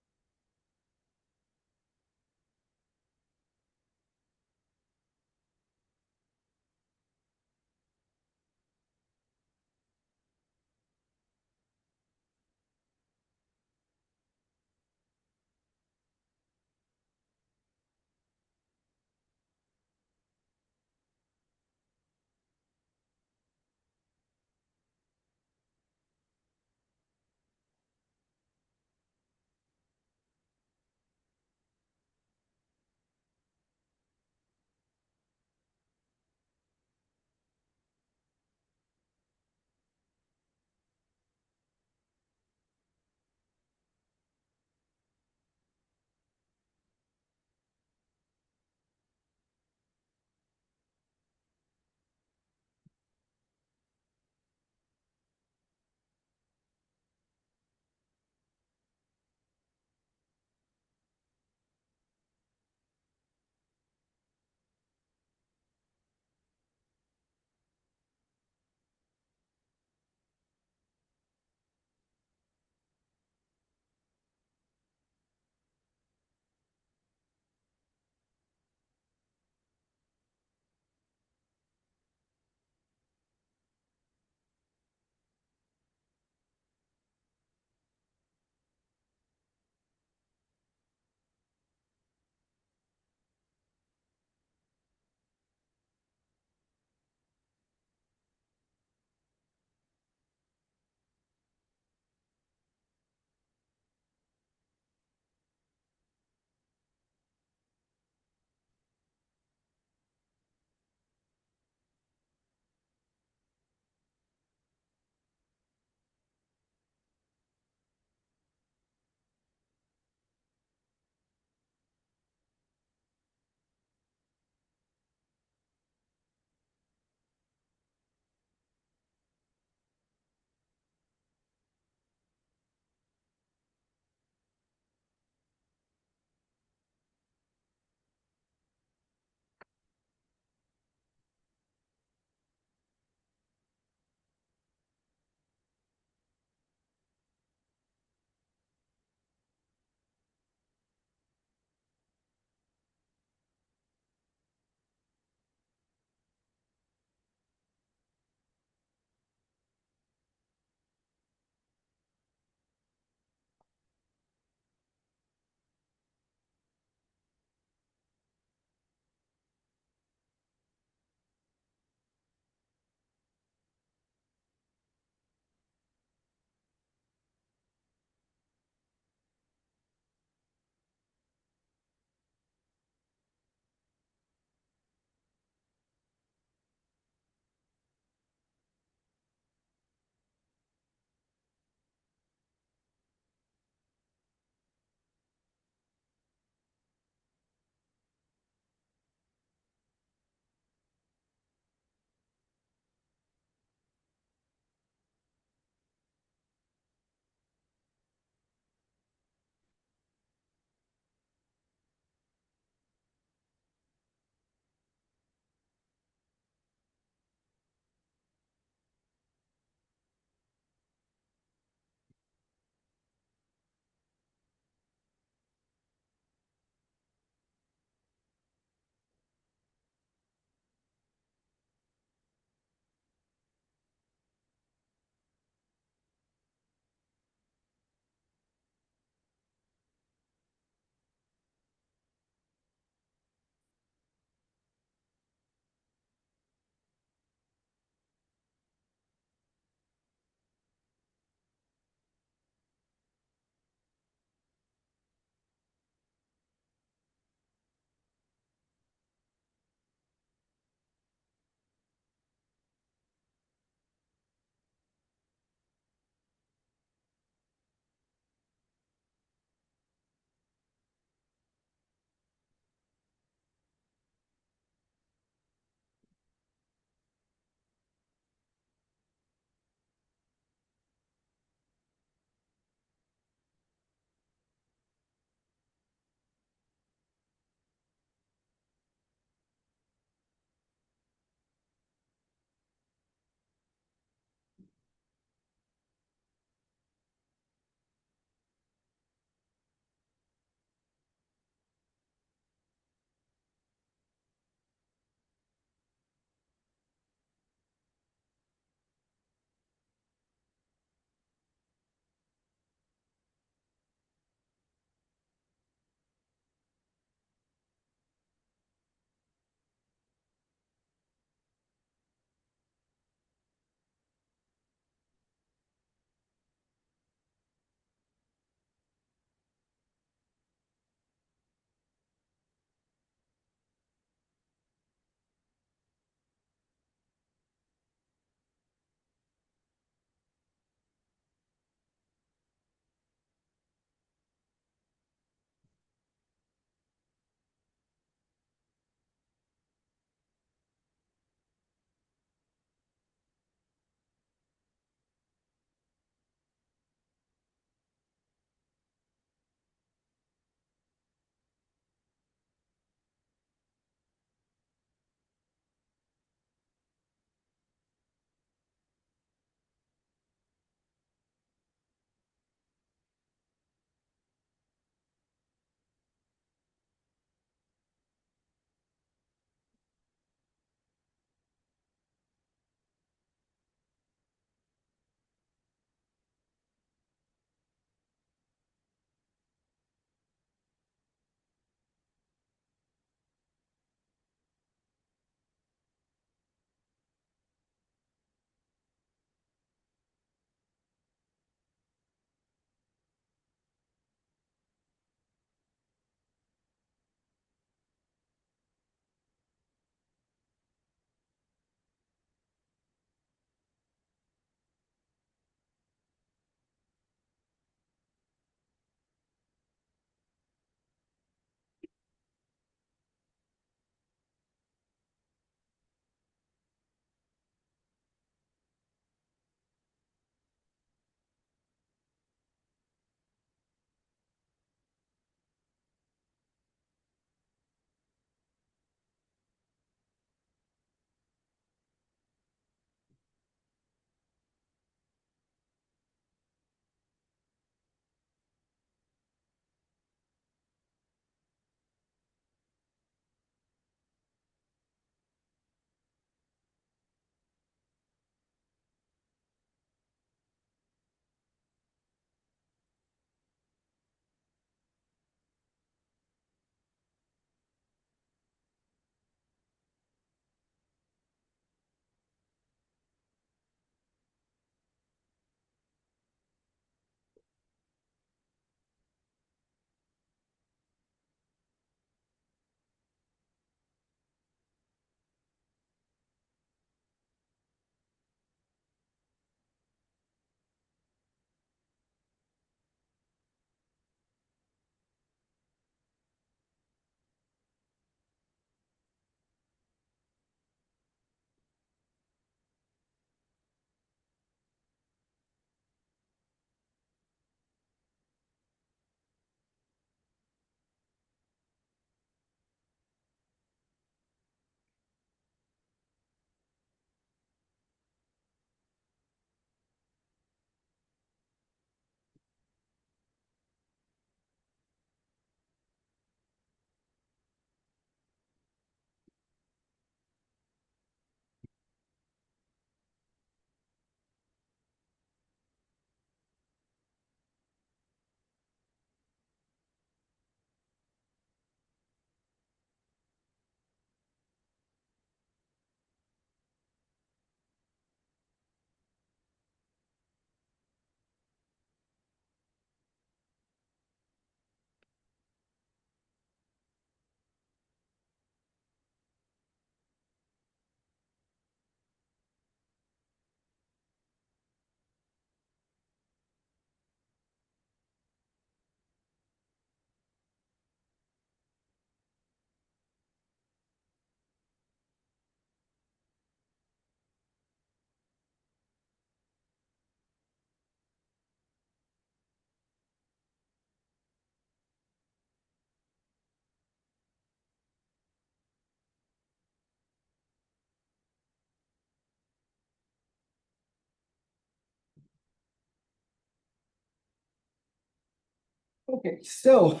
Okay, so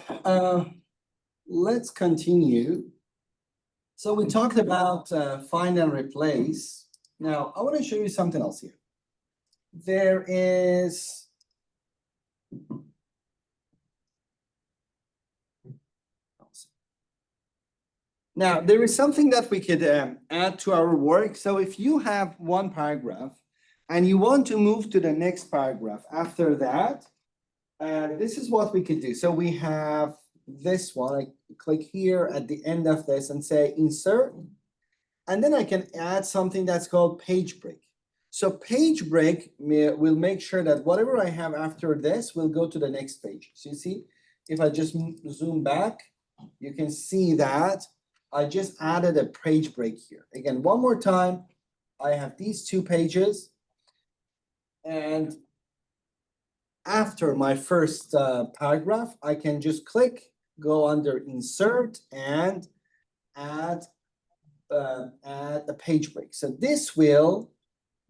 let's continue. So we talked about find and replace. Now, I want to show you something else here. There is now there is something that we could add to our work. So if you have one paragraph and you want to move to the next paragraph after that, this is what we could do. So we have this one. I click here at the end of this and say insert. And then I can add something that's called page break. So page break will make sure that whatever I have after this will go to the next page. So you see, if I just zoom back, you can see that I just added a page break here. Again, one more time, I have these two pages. And after my first paragraph, I can just click, go under insert and add a page break. So this will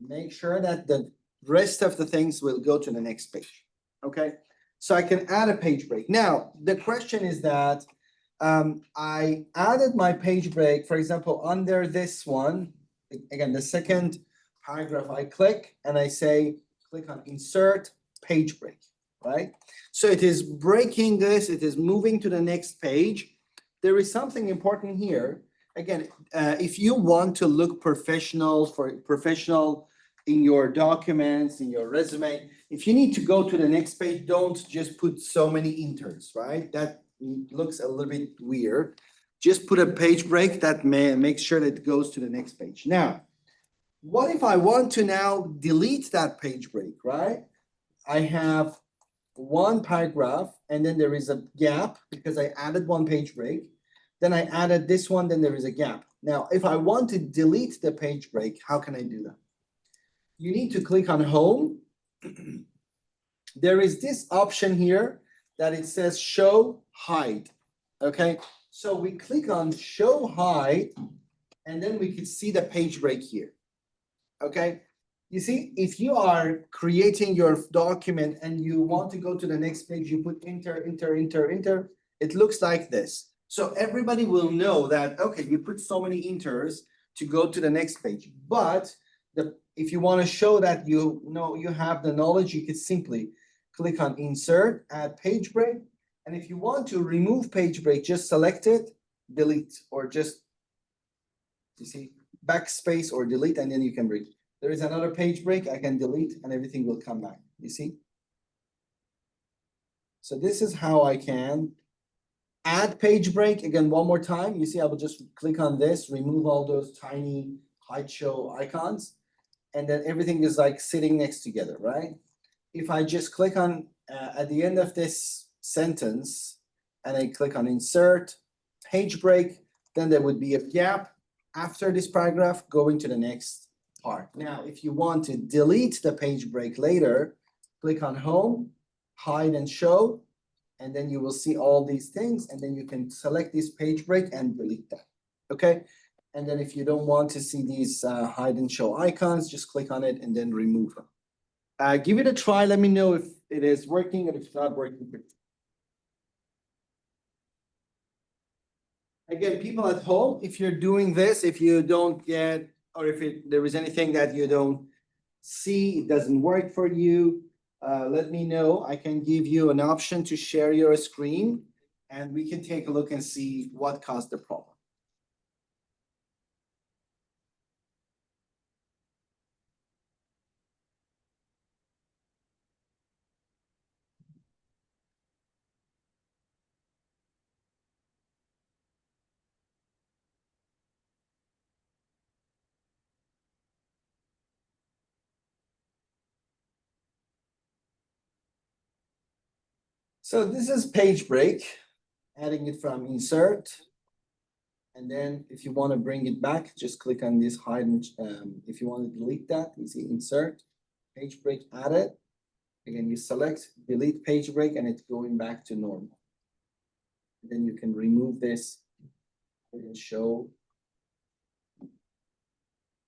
make sure that the rest of the things will go to the next page. Okay, so I can add a page break. Now, the question is that I added my page break, for example, under this one, again, the second paragraph, I click and I say, click on insert page break, right? So it is breaking this, it is moving to the next page. There is something important here. Again, if you want to look professional in your documents, in your resume, if you need to go to the next page, don't just put so many inters, right? That looks a little bit weird. Just put a page break that make sure that it goes to the next page. Now, what if I want to now delete that page break, right? I have one paragraph and then there is a gap because I added one page break. Then I added this one, then there is a gap. Now, if I want to delete the page break, how can I do that? You need to click on home. There is this option here that it says show hide. Okay, so we click on show hide and then we can see the page break here. Okay, you see, if you are creating your document and you want to go to the next page, you put enter, enter, enter, enter. It looks like this. So everybody will know that, okay, you put so many enters to go to the next page. But if you want to show that you know you have the knowledge, you can simply click on insert, add page break. And if you want to remove page break, just select it, delete, or just, you see, backspace or delete, and then you can read. There is another page break, I can delete, and everything will come back, you see? So this is how I can add page break. Again, one more time, you see, I will just click on this, remove all those tiny hide show icons, and then everything is like sitting next together, right? If I just click on, at the end of this sentence, and I click on insert, page break, then there would be a gap after this paragraph going to the next part. Now, if you want to delete the page break later, click on home, hide and show, and then you will see all these things, and then you can select this page break and delete that, okay? And then if you don't want to see these hide and show icons, just click on it and then remove them. Give it a try, let me know if it is working or if it's not working. Again, people at home, if you're doing this, if you don't get, or if there is anything that you don't see, it doesn't work for you, let me know. I can give you an option to share your screen and we can take a look and see what caused the problem. So this is page break, adding it from insert. And then if you want to bring it back, just click on this hide. If you want to delete that, you see insert, page break added. Again, you select delete page break and it's going back to normal. And then you can remove this and show.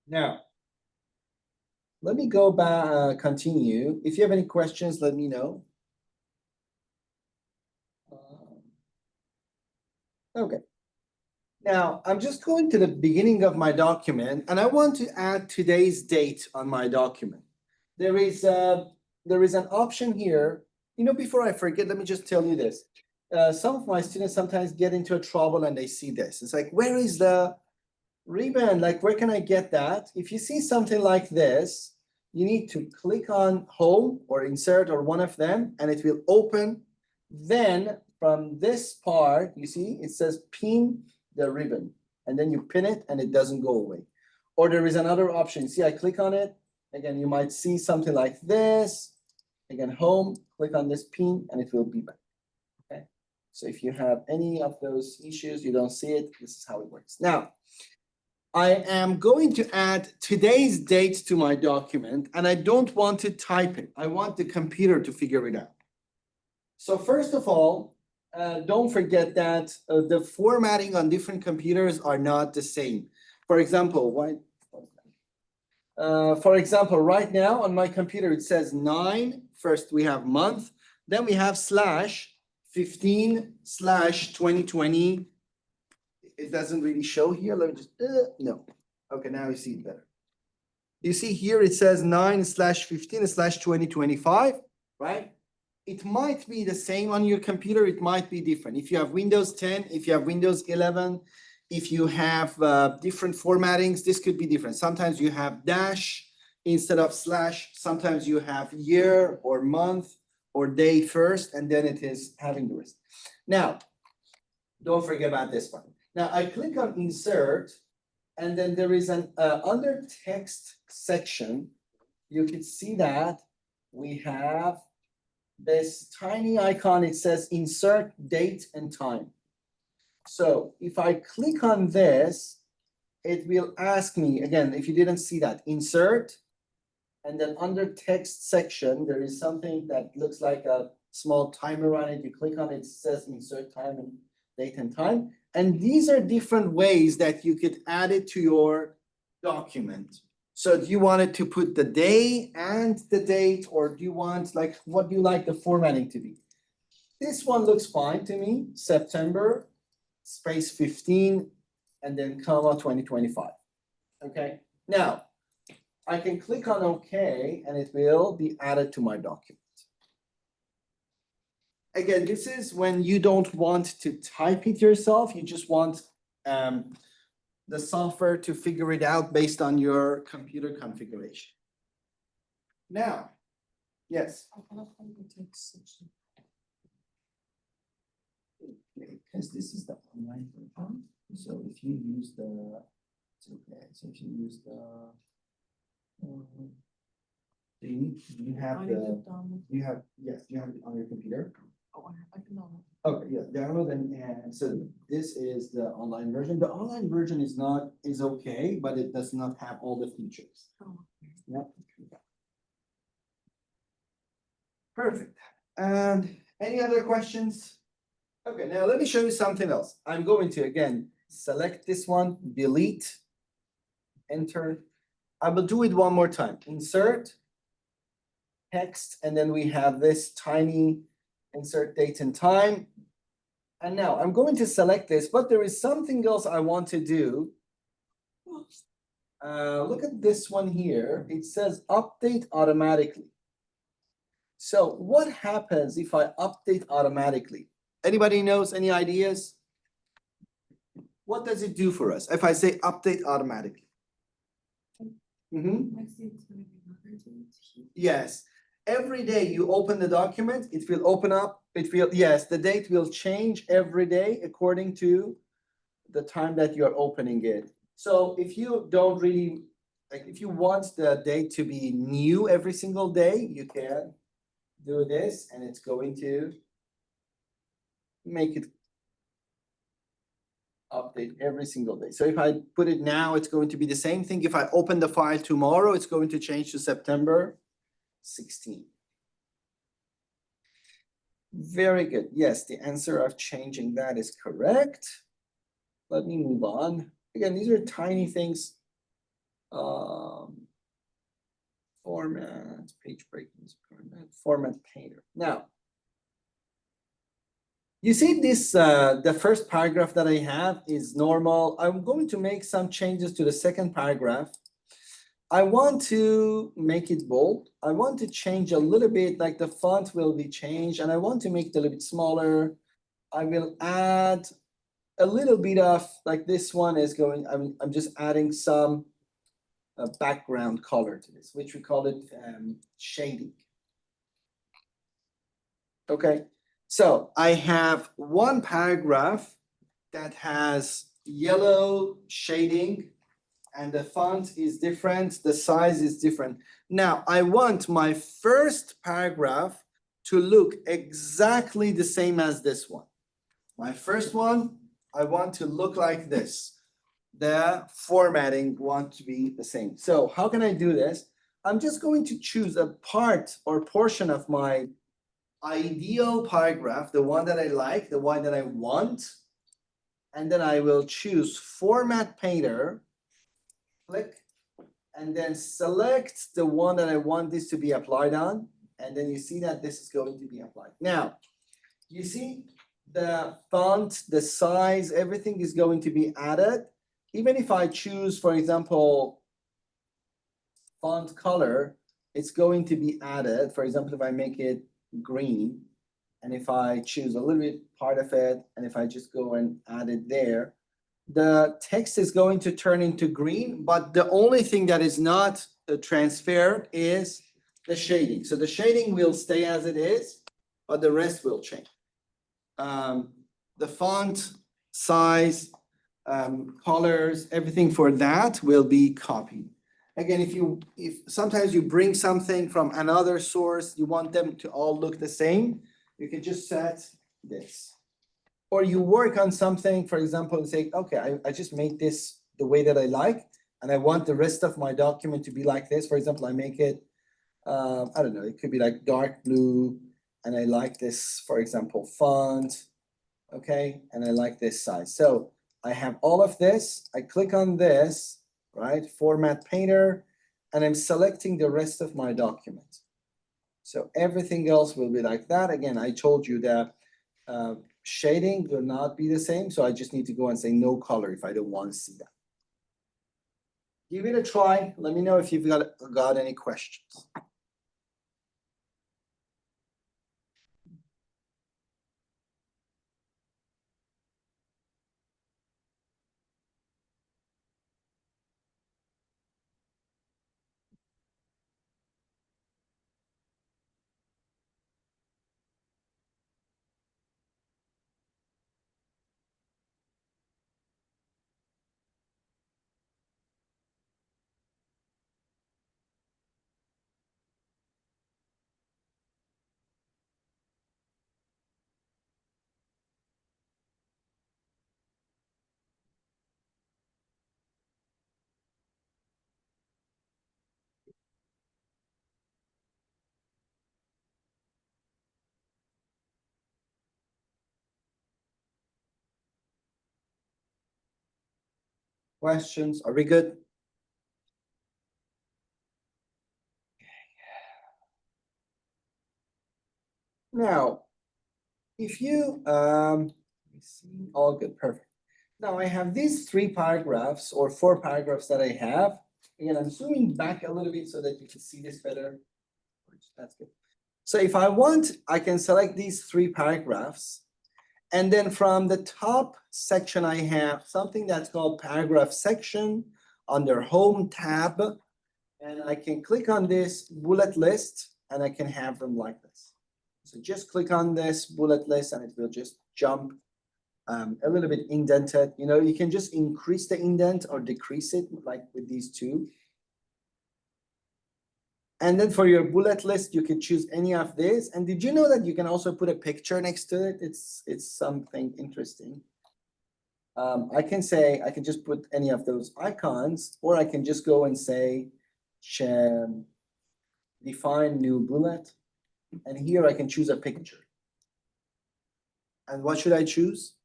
Now, let me go back, continue. If you have any questions, let me know. Okay. Now, I'm just going to the beginning of my document and I want to add today's date on my document. There is an option here. You know, before I forget, let me just tell you this. Some of my students sometimes get into a trouble and they see this. It's like, where is the ribbon? Like, where can I get that? If you see something like this, you need to click on home or insert or one of them and it will open. Then from this part, you see, it says pin the ribbon and then you pin it and it doesn't go away. Or there is another option. See, I click on it. Again, you might see something like this. Again, home, click on this pin and it will be back. Okay. So if you have any of those issues, you don't see it, this is how it works. Now, I am going to add today's date to my document and I don't want to type it. I want the computer to figure it out. So first of all, don't forget that the formatting on different computers are not the same. For example, right now on my computer, it says 9. First we have month, then we have /15/2020. It doesn't really show here. Let me just, no. Okay, now you see it better. You see here, it says 9/15/2025, right? It might be the same on your computer. It might be different. If you have Windows 10, if you have Windows 11, if you have different formattings, this could be different. Sometimes you have dash instead of slash. Sometimes you have year or month or day first, and then it is having the rest. Now, don't forget about this one. Now I click on insert, and then there is an under text section. You can see that we have this tiny icon. It says insert date and time. So if I click on this, it will ask me again, if you didn't see that, insert, and then under text section, there is something that looks like a small timer on it. You click on it, it says insert time and date and time. And these are different ways that you could add it to your document. So do you want it to put the day and the date, or do you want, like, what do you like the formatting to be? This one looks fine to me, September, space 15, and then comma 2025. Okay, now I can click on OK, and it will be added to my document. Again, this is when you don't want to type it yourself, you just want the software to figure it out based on your computer configuration. Now, yes. Because this is the online version. So if you use the, it's okay. So if you use the, you have the, yes, you have it on your computer. Okay, yeah, download and so this is the online version. The online version is okay, but it does not have all the features. Yep. Perfect. And any other questions? Okay, now let me show you something else. I'm going to again select this one, delete, enter. I will do it one more time. Insert, text, and then we have this tiny insert date and time. And now I'm going to select this, but there is something else I want to do. Look at this one here. It says update automatically. So what happens if I update automatically? Anybody knows, any ideas? What does it do for us if I say update automatically? Yes. Every day you open the document, it will open up, yes, the date will change every day according to the time that you're opening it. So if you don't really, like if you want the date to be new every single day, you can do this and it's going to make it update every single day. So if I put it now, it's going to be the same thing. If I open the file tomorrow, it's going to change to September 16. Very good. Yes, the answer of changing that is correct. Let me move on. Again, these are tiny things. Format, page breakings, format painter. Now, You see this, the first paragraph that I have is normal. I'm going to make some changes to the second paragraph. I want to make it bold. I want to change a little bit, like the font will be changed, and I want to make it a little bit smaller. I will add a little bit of, like this one is going, I'm just adding some background color to this, which we call it shading. Okay, so I have one paragraph that has yellow shading and the font is different, the size is different. Now, I want my first paragraph to look exactly the same as this one. My first one, I want to look like this. The formatting want to be the same. So how can I do this? I'm just going to choose a part or portion of my ideal paragraph, the one that I like, the one that I want, and then I will choose Format Painter, click, and then select the one that I want this to be applied on, and then you see that this is going to be applied. Now, you see the font, the size, everything is going to be added. Even if I choose, for example, font color, it's going to be added. For example, if I make it green, and if I choose a little bit part of it, and if I just go and add it there, the text is going to turn into green, but the only thing that is not transferred is the shading. So the shading will stay as it is, but the rest will change. The font size, colors, everything for that will be copied. Again, if sometimes you bring something from another source, you want them to all look the same, you can just set this. Or you work on something, for example, and say, okay, I just made this the way that I like, and I want the rest of my document to be like this. For example, I make it, I don't know, it could be like dark blue, and I like this, for example, font, okay, and I like this size. So I have all of this, I click on this, right, Format Painter, and I'm selecting the rest of my document. So everything else will be like that. Again, I told you that shading will not be the same, so I just need to go and say no color if I don't want to see that. Give it a try. Let me know if you've got any questions. Questions? Are we good? Now, if you, let me see, all good, perfect. Now I have these 3 paragraphs or 4 paragraphs that I have. Again, I'm zooming back a little bit so that you can see this better. That's good. So if I want, I can select these 3 paragraphs. And then from the top section, I have something that's called paragraph section under home tab. And I can click on this bullet list and I can have them like this. So just click on this bullet list and it will just jump a little bit indented. You know, you can just increase the indent or decrease it like with these 2. And then for your bullet list, you can choose any of this. And did you know that you can also put a picture next to it? It's something interesting. I can say, I can just put any of those icons, or I can just go and say, define new bullet. And here I can choose a picture. And what should I choose?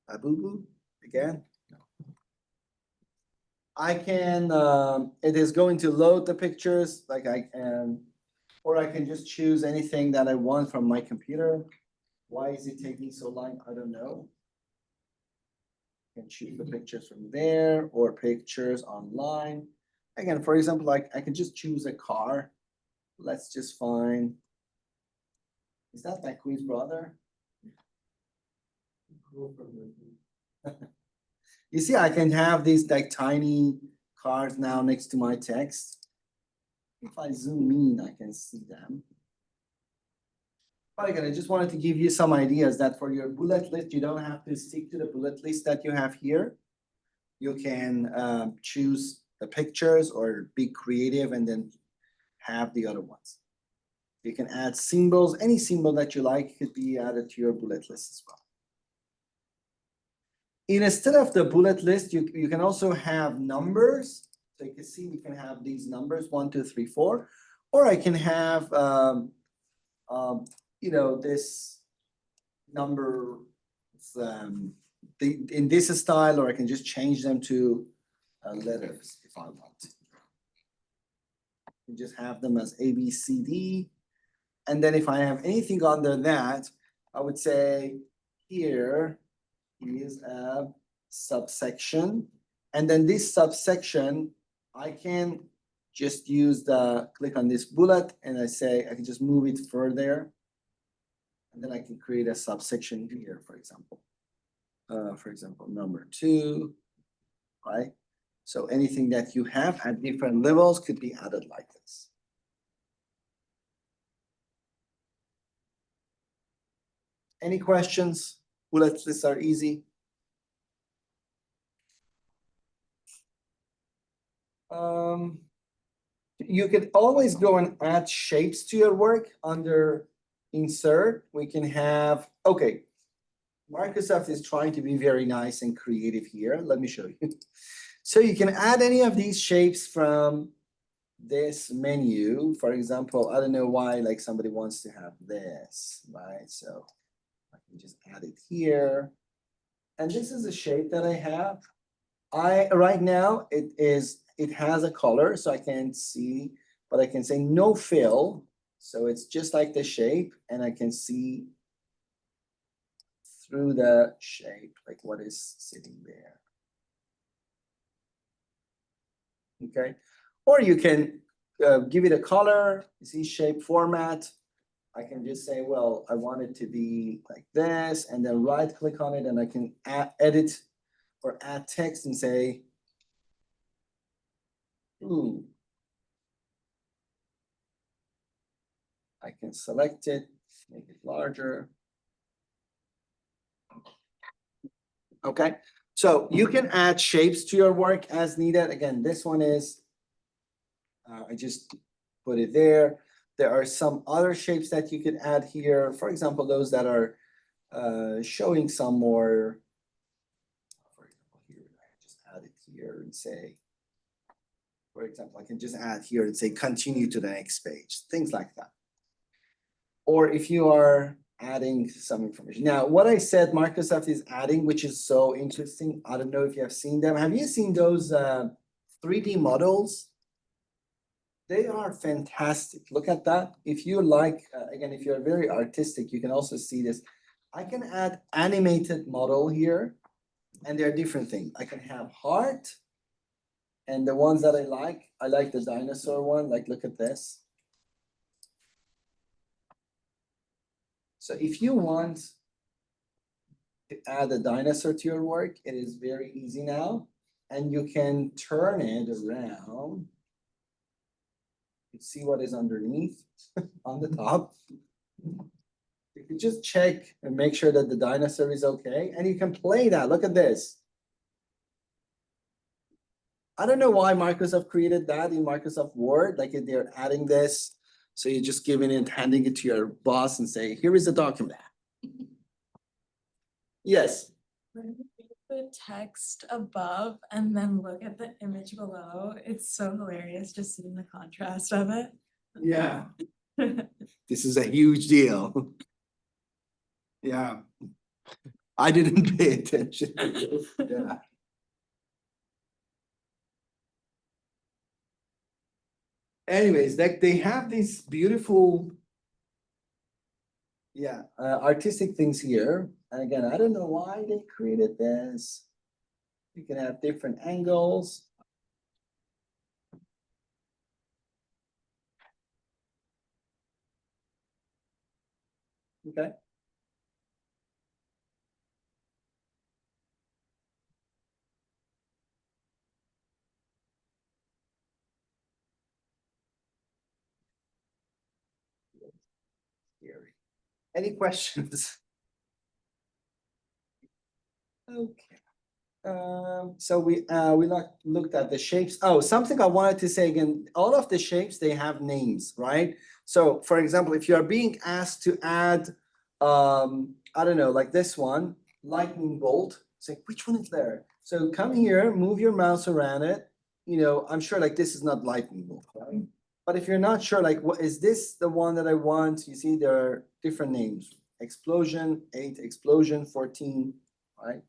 A boo-boo again? No. I can, it is going to load the pictures like I can, or I can just choose anything that I want from my computer. Why is it taking so long? I don't know. Can choose the pictures from there or pictures online. Again, for example, like I can just choose a car. Let's just find. Is that McQueen's brother? You see, I can have these like tiny cars now next to my text. If I zoom in, I can see them. But again, I just wanted to give you some ideas that for your bullet list, you don't have to stick to the bullet list that you have here. You can choose the pictures or be creative and then have the other ones. You can add symbols, any symbol that you like could be added to your bullet list as well. Instead of the bullet list, you can also have numbers. So you can see we can have these numbers 1, 2, 3, 4, or I can have this number in this style, or I can just change them to letters if I want to. You just have them as A, B, C, D. And then if I have anything under that, I would say here is a subsection. And then this subsection, I can just use click on this bullet and I say, I can just move it further. And then I can create a subsection here, for example. Number 2, right? So anything that you have at different levels could be added like this. Any questions? Bullet lists are easy. You could always go and add shapes to your work under insert. We can have, okay, Microsoft is trying to be very nice and creative here. Let me show you. So you can add any of these shapes from this menu. For example, I don't know why like somebody wants to have this, right? So I can just add it here. And this is a shape that I have. Right now it has a color, so I can't see, but I can say no fill. So it's just like the shape, and I can see through the shape, like what is sitting there. Okay, or you can give it a color, you see shape format. I can just say, well, I want it to be like this, and then right click on it, and I can edit or add text and say, ooh. I can select it, make it larger. Okay, so you can add shapes to your work as needed. Again, this one is, I just put it there. There are some other shapes that you could add here. For example, those that are showing some more, for example, here, I just add it here and say, for example, I can just add here and say, continue to the next page, things like that. Or if you are adding some information. Now, what I said Microsoft is adding, which is so interesting. I don't know if you have seen them. Have you seen those 3D models? They are fantastic. Look at that. If you like, again, if you're very artistic, you can also see this. I can add animated model here, and there are different things. I can have heart, and the ones that I like the dinosaur one. Like, look at this. So if you want to add a dinosaur to your work, it is very easy now. And you can turn it around. You see what is underneath on the top. You can just check and make sure that the dinosaur is okay. And you can play that. Look at this. I don't know why Microsoft created that in Microsoft Word. Like if they're adding this. So you're just giving it, handing it to your boss and say, here is the document. Yes. When you read the text above and then look at the image below, it's so hilarious just seeing the contrast of it. Yeah. This is a huge deal. Yeah. I didn't pay attention. Yeah. Anyways, like they have these beautiful Yeah, artistic things here. And again, I don't know why they created this. You can have different angles. Okay. Scary. Any questions? Okay. So we looked at the shapes. Oh, something I wanted to say again, all of the shapes, they have names, right? So for example, if you are being asked to add, I don't know, like this one, lightning bolt, say, which one is there? So come here, move your mouse around it. You know, I'm sure like this is not lightning bolt, right? But if you're not sure, like, what is this the one that I want? You see, there are different names. Explosion, 8, explosion, 14, right?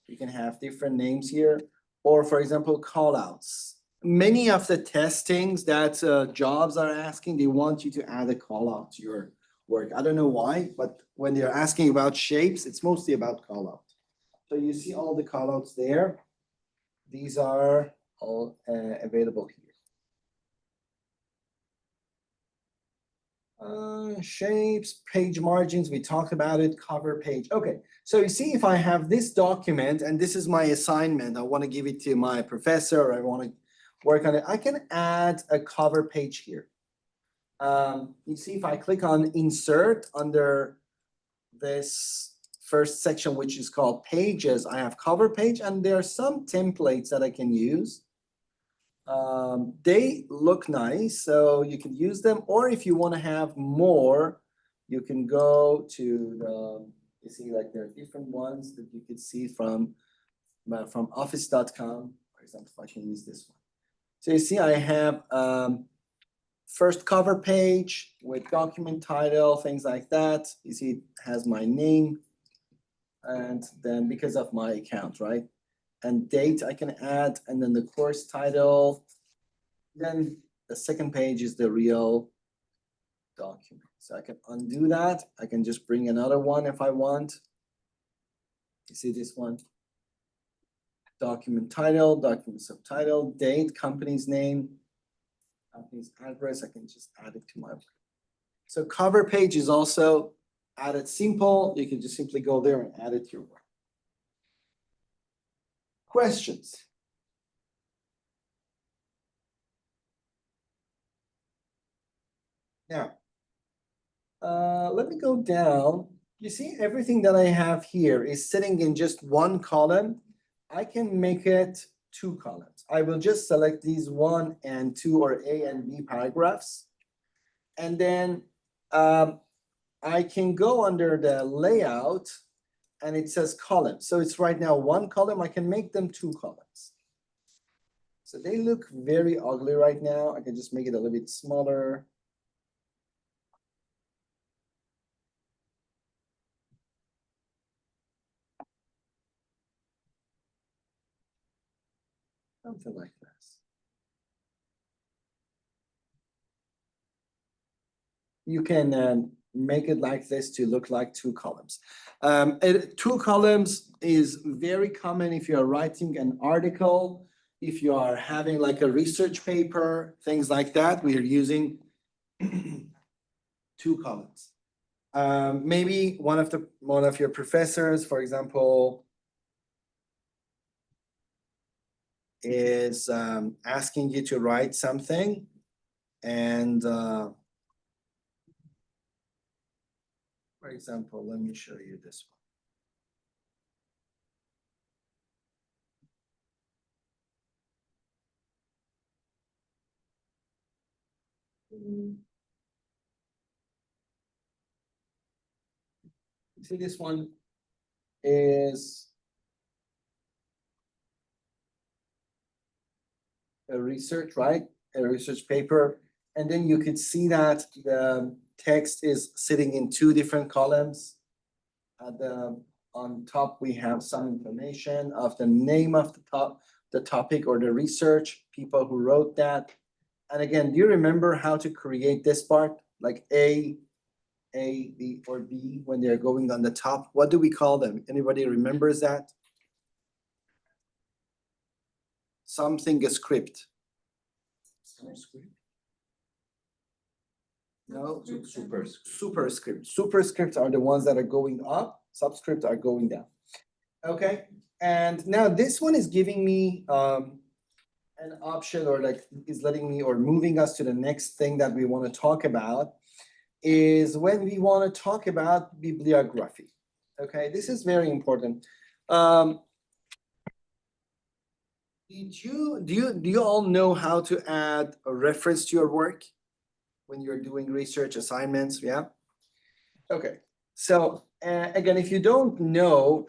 You can have different names here, or for example, callouts. Many of the testings that jobs are asking, they want you to add a callout to your work. I don't know why, but when they're asking about shapes, it's mostly about callout. So you see all the callouts there. These are all available here. Shapes, page margins, we talked about it, cover page. Okay, so you see if I have this document and this is my assignment, I want to give it to my professor, or I want to work on it, I can add a cover page here. You see if I click on insert under this first section, which is called pages, I have cover page, and there are some templates that I can use. They look nice, so you can use them, or if you want to have more, you can go to the, you see like there are different ones that you could see from office.com, for example, if I can use this one. So you see I have first cover page with document title, things like that. You see it has my name, and then because of my account, right? And date I can add, and then the course title. Then the second page is the real document. So I can undo that. I can just bring another one if I want. You see this one? Document title, document subtitle, date, company's name, company's address. I can just add it to my. So cover page is also added simple. You can just simply go there and add it to your work. Questions? Now, let me go down. You see everything that I have here is sitting in just one column. I can make it 2 columns. I will just select these 1 and 2 or A and B paragraphs. And then I can go under the layout and it says column. So it's right now 1 column. I can make them 2 columns. So they look very ugly right now. I can just make it a little bit smaller. Something like this. You can make it like this to look like 2 columns. 2 columns is very common if you're writing an article, if you are having like a research paper, things like that, we are using 2 columns. Maybe one of your professors, for example, is asking you to write something, and for example, let me show you this one. See, this one is a research, right? A research paper. And then you could see that the text is sitting in 2 different columns. On top, we have some information of the name of the topic or the research, people who wrote that. And again, do you remember how to create this part? Like A, A, B, or B when they're going on the top? What do we call them? Anybody remembers that? Something a script. No, superscript. Superscripts are the ones that are going up, subscripts are going down. Okay, and now this one is giving me an option, or like is letting me or moving us to the next thing that we want to talk about, is when we want to talk about bibliography. Okay, this is very important. Do you all know how to add a reference to your work when you're doing research assignments? Yeah. Okay. So again, if you don't know,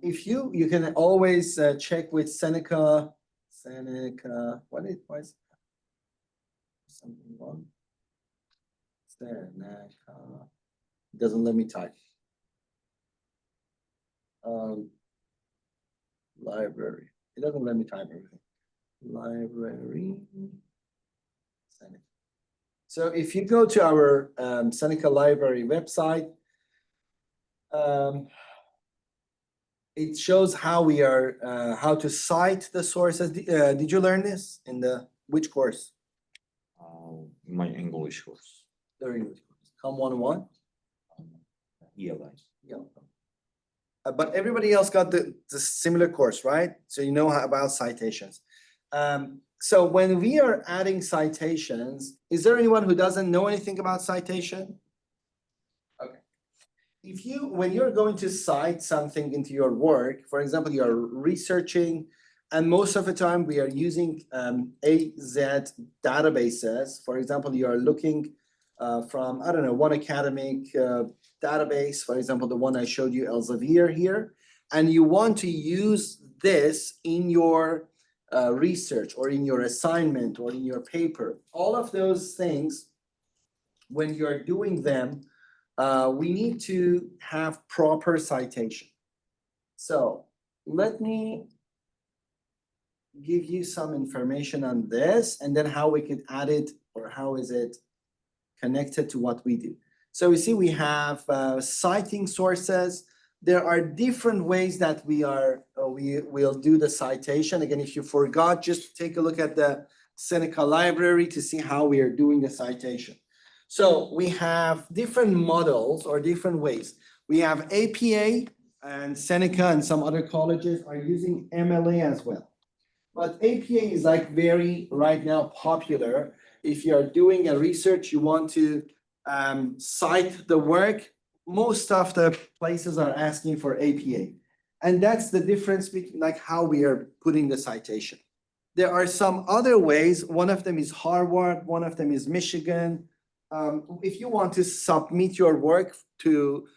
if you can always check with Seneca. What is something wrong? Seneca. It doesn't let me type. Library. It doesn't let me type everything. Library. Seneca. So if you go to our Seneca Library website, it shows how we are how to cite the sources. Did you learn this in the which course? My English course. The English course. Come 101. ELI. Yeah. But everybody else got the similar course, right? So you know about citations. So when we are adding citations, is there anyone who doesn't know anything about citation? Okay. When you're going to cite something into your work, for example, you are researching, and most of the time we are using AZ databases. For example, you are looking from, I don't know, one academic database, for example, the one I showed you, Elsevier here, and you want to use this in your research or in your assignment or in your paper. All of those things, when you're doing them, we need to have proper citation. So let me give you some information on this and then how we can add it, or how is it connected to what we do. So we see we have citing sources. There are different ways that we will do the citation. Again, if you forgot, just take a look at the Seneca library to see how we are doing the citation. So we have different models or different ways. We have APA, and Seneca and some other colleges are using MLA as well. But APA is like very right now popular. If you are doing a research, you want to cite the work, most of the places are asking for APA. And that's the difference between like how we are putting the citation. There are some other ways. One of them is Harvard, one of them is Michigan. If you want to submit your work to,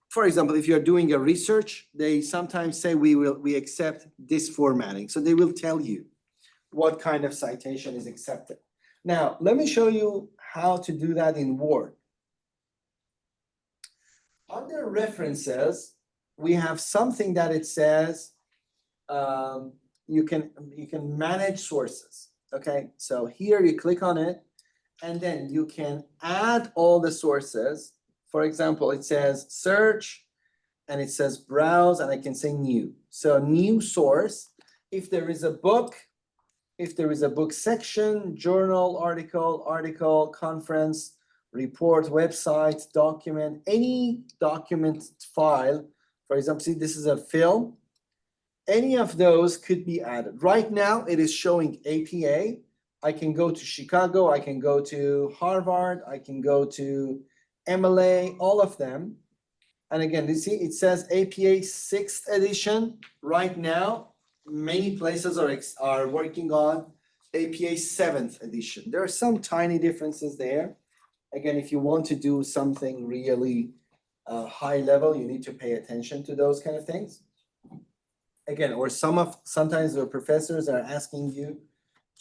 for example, if you're doing a research, they sometimes say we accept this formatting. So they will tell you what kind of citation is accepted. Now, let me show you how to do that in Word. Under references, we have something that it says you can manage sources. Okay, so here you click on it, and then you can add all the sources. For example, it says search, and it says browse, and I can say new. So new source, if there is a book, if there is a book section, journal, article, conference, report, website, document, any document file, for example, see this is a film, any of those could be added. Right now, it is showing APA. I can go to Chicago, I can go to Harvard, I can go to MLA, all of them. And again, you see, it says APA 6th edition. Right now, many places are working on APA 7th edition. There are some tiny differences there. Again, if you want to do something really high level, you need to pay attention to those kind of things. Again, or sometimes the professors are asking you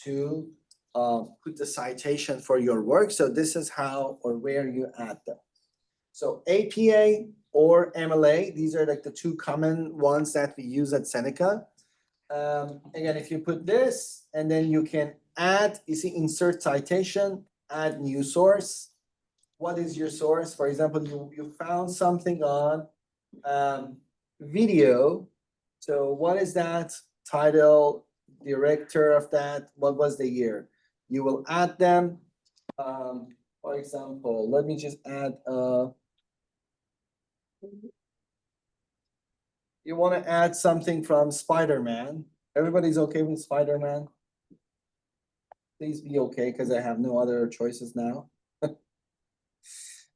to put the citation for your work. So this is how or where you add them. So APA or MLA, these are like the two common ones that we use at Seneca. Again, if you put this and then you can add, you see insert citation, add new source. What is your source? For example, you found something on video. So what is that title, director of that? What was the year? You will add them. For example, let me just add you want to add something from Spider-Man. Everybody's okay with Spider-Man? Please be okay, because I have no other choices now.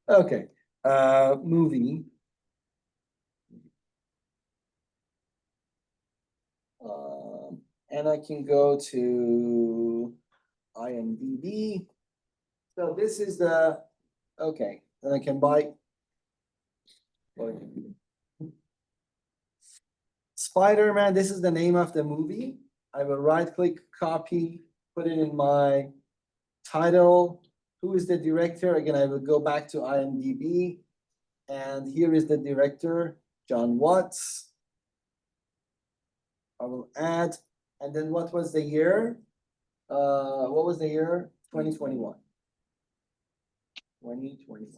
Okay, movie. And I can go to IMDb. So this is the, okay, and I can buy. Spider-Man, this is the name of the movie. I will right-click, copy, put it in my title. Who is the director? Again, I will go back to IMDb. And here is the director, John Watts. I will add, and then what was the year? What was the year? 2021. 2021.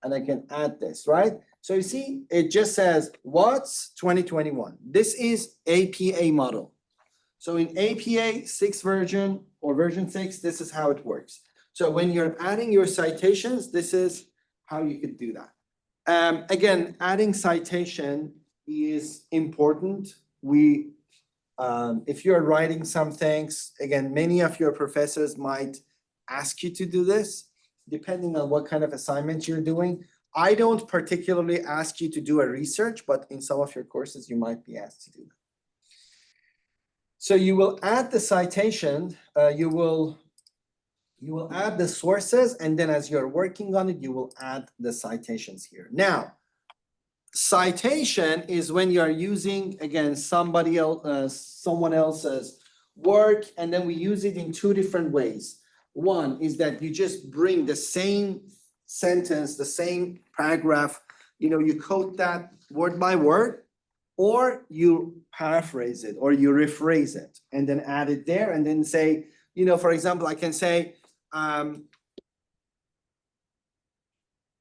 And I can add this, right? So you see, it just says Watts 2021. This is APA model. So in APA 6 version or version 6, this is how it works. So when you're adding your citations, this is how you could do that. Again, adding citation is important. If you're writing some things, again, many of your professors might ask you to do this, depending on what kind of assignment you're doing. I don't particularly ask you to do a research, but in some of your courses, you might be asked to do that. So you will add the citation, you will add the sources, and then as you're working on it, you will add the citations here. Now, citation is when you are using, again, someone else's work, and then we use it in two different ways. One is that you just bring the same sentence, the same paragraph, you quote that word by word, or you paraphrase it, or you rephrase it, and then add it there, and then say, for example, I can say,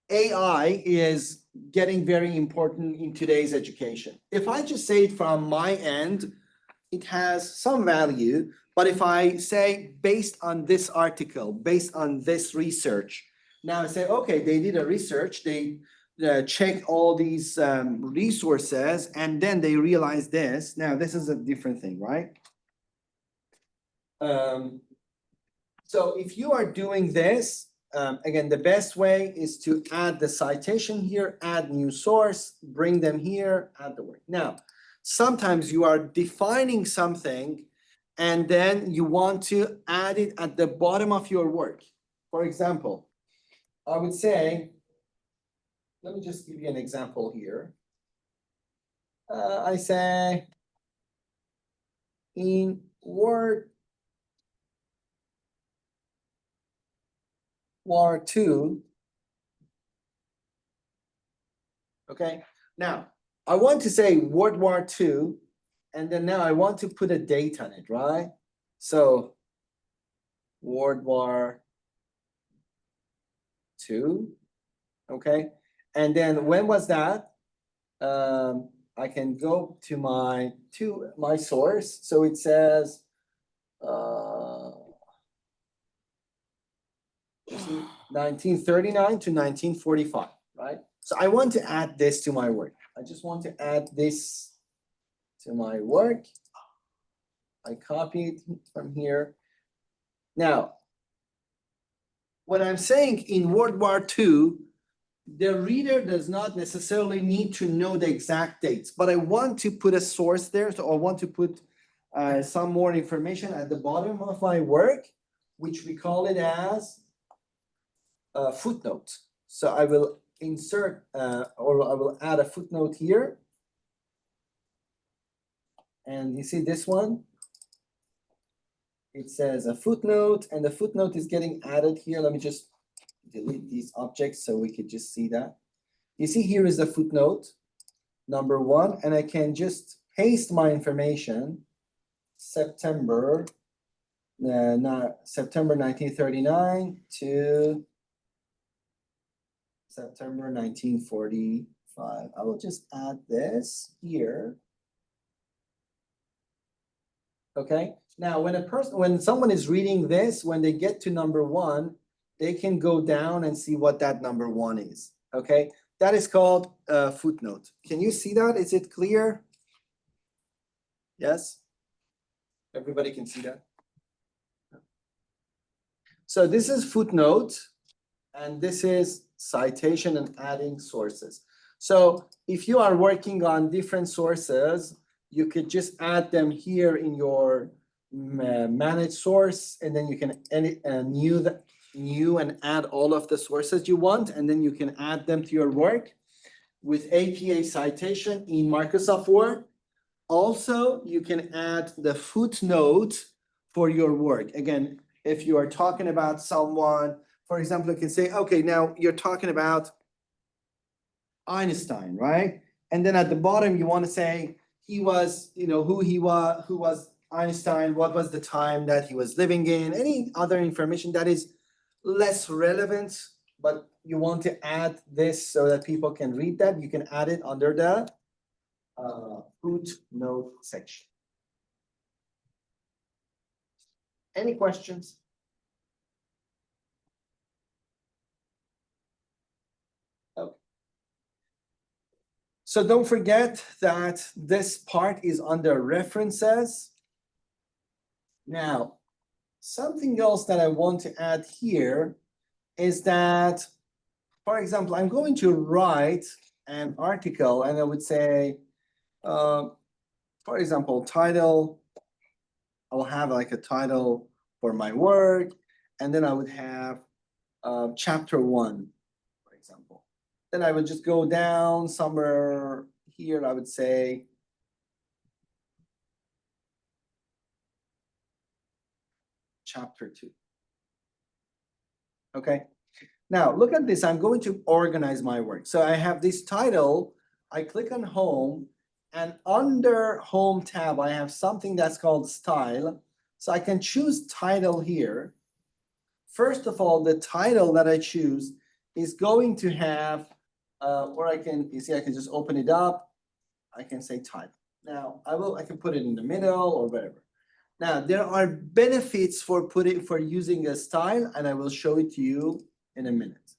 AI is getting very important in today's education. If I just say it from my end, it has some value, but if I say based on this article, based on this research, now I say, okay, they did a research, they checked all these resources, and then they realized this. Now, this is a different thing, right? So if you are doing this, again, the best way is to add the citation here, add new source, bring them here, add the word. Now, sometimes you are defining something and then you want to add it at the bottom of your work. For example, I would say, let me just give you an example here. I say in World War II. Okay, now I want to say World War II, and then now I want to put a date on it, right? So World War II, okay, and then when was that? I can go to my source. So it says 1939 to 1945, right? So I want to add this to my work. I just want to add this to my work. I copy it from here. Now, when I'm saying in World War II, the reader does not necessarily need to know the exact dates, but I want to put a source there. So I want to put some more information at the bottom of my work, which we call it as a footnote. So I will insert or I will add a footnote here. And you see this one? It says a footnote, and the footnote is getting added here. Let me just delete these objects so we could just see that. You see here is the footnote, number 1, and I can just paste my information, September September 1939 to September 1945. I will just add this here. Okay, now when someone is reading this, when they get to number 1, they can go down and see what that number 1 is. Okay, that is called a footnote. Can you see that? Is it clear? Yes? Everybody can see that? So this is footnote, and this is citation and adding sources. So if you are working on different sources, you could just add them here in your manage source, and then you can edit new and add all of the sources you want, and then you can add them to your work with APA citation in Microsoft Word. Also, you can add the footnote for your work. Again, if you are talking about someone, for example, you can say, okay, now you're talking about Einstein, right? And then at the bottom, you want to say he was, who was Einstein, what was the time that he was living in, any other information that is less relevant, but you want to add this so that people can read that, you can add it under the footnote section. Any questions? Okay. So don't forget that this part is under references. Now, something else that I want to add here is that, for example, I'm going to write an article and I would say, for example, title, I'll have like a title for my work, and then I would have chapter 1, for example. Then I would just go down somewhere here, I would say chapter 2. Okay, now look at this. I'm going to organize my work. So I have this title, I click on home, and under home tab, I have something that's called style. So I can choose title here. First of all, the title that I choose is going to have, or I can just open it up. I can say title. Now I can put it in the middle or whatever. Now there are benefits for using a style, and I will show it to you in a minute.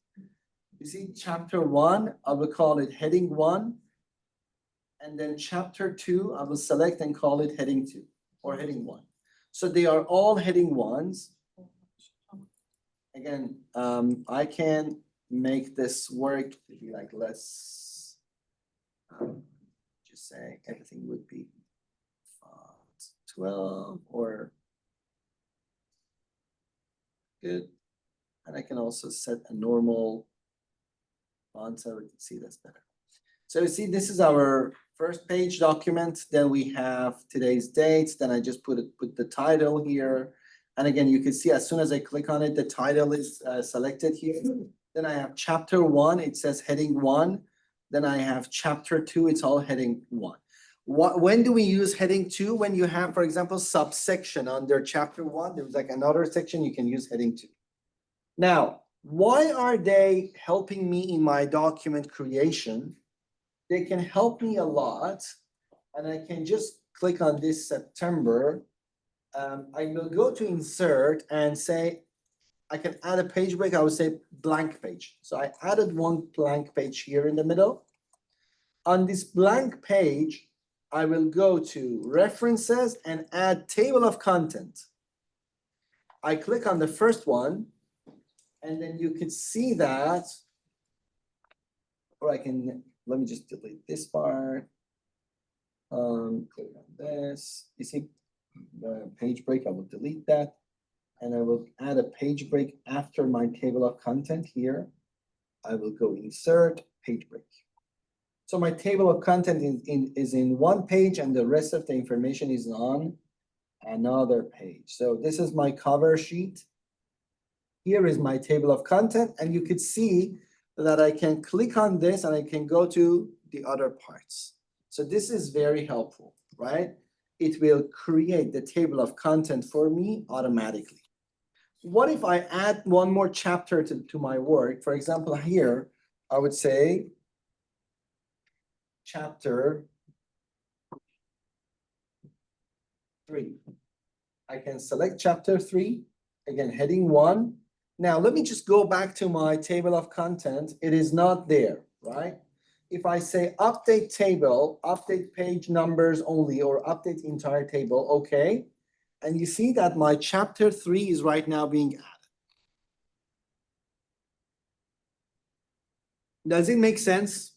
You see, chapter 1, I will call it heading 1. And then chapter 2, I will select and call it heading 2 or heading 1. So they are all heading 1s. Again, I can make this work to be like less, just say everything would be 12 or good. And I can also set a normal font so we can see this better. So you see, this is our first page document. Then we have today's dates. Then I just put the title here. And again, you can see as soon as I click on it, the title is selected here. Then I have chapter 1, it says heading 1. Then I have chapter 2, it's all heading 1. When do we use heading 2? When you have, for example, subsection under chapter 1, there's like another section, you can use heading 2. Now, why are they helping me in my document creation? They can help me a lot, and I can just click on this September. I will go to insert and say, I can add a page break. I would say blank page. So I added one blank page here in the middle. On this blank page, I will go to references and add table of content. I click on the first one, and then you can see that, or let me just delete this part. Click on this. You see the page break, I will delete that. And I will add a page break after my table of content here. I will go insert page break. So my table of content is in one page, and the rest of the information is on another page. So this is my cover sheet. Here is my table of content, and you could see that I can click on this and I can go to the other parts. So this is very helpful, right? it will create the table of content for me automatically. What if I add one more chapter to my work? For example, here, I would say chapter 3. I can select chapter 3, again, heading 1. Now, let me just go back to my table of content. It is not there, right? If I say update table, update page numbers only, or update entire table, okay. And you see that my chapter 3 is right now being added. Does it make sense?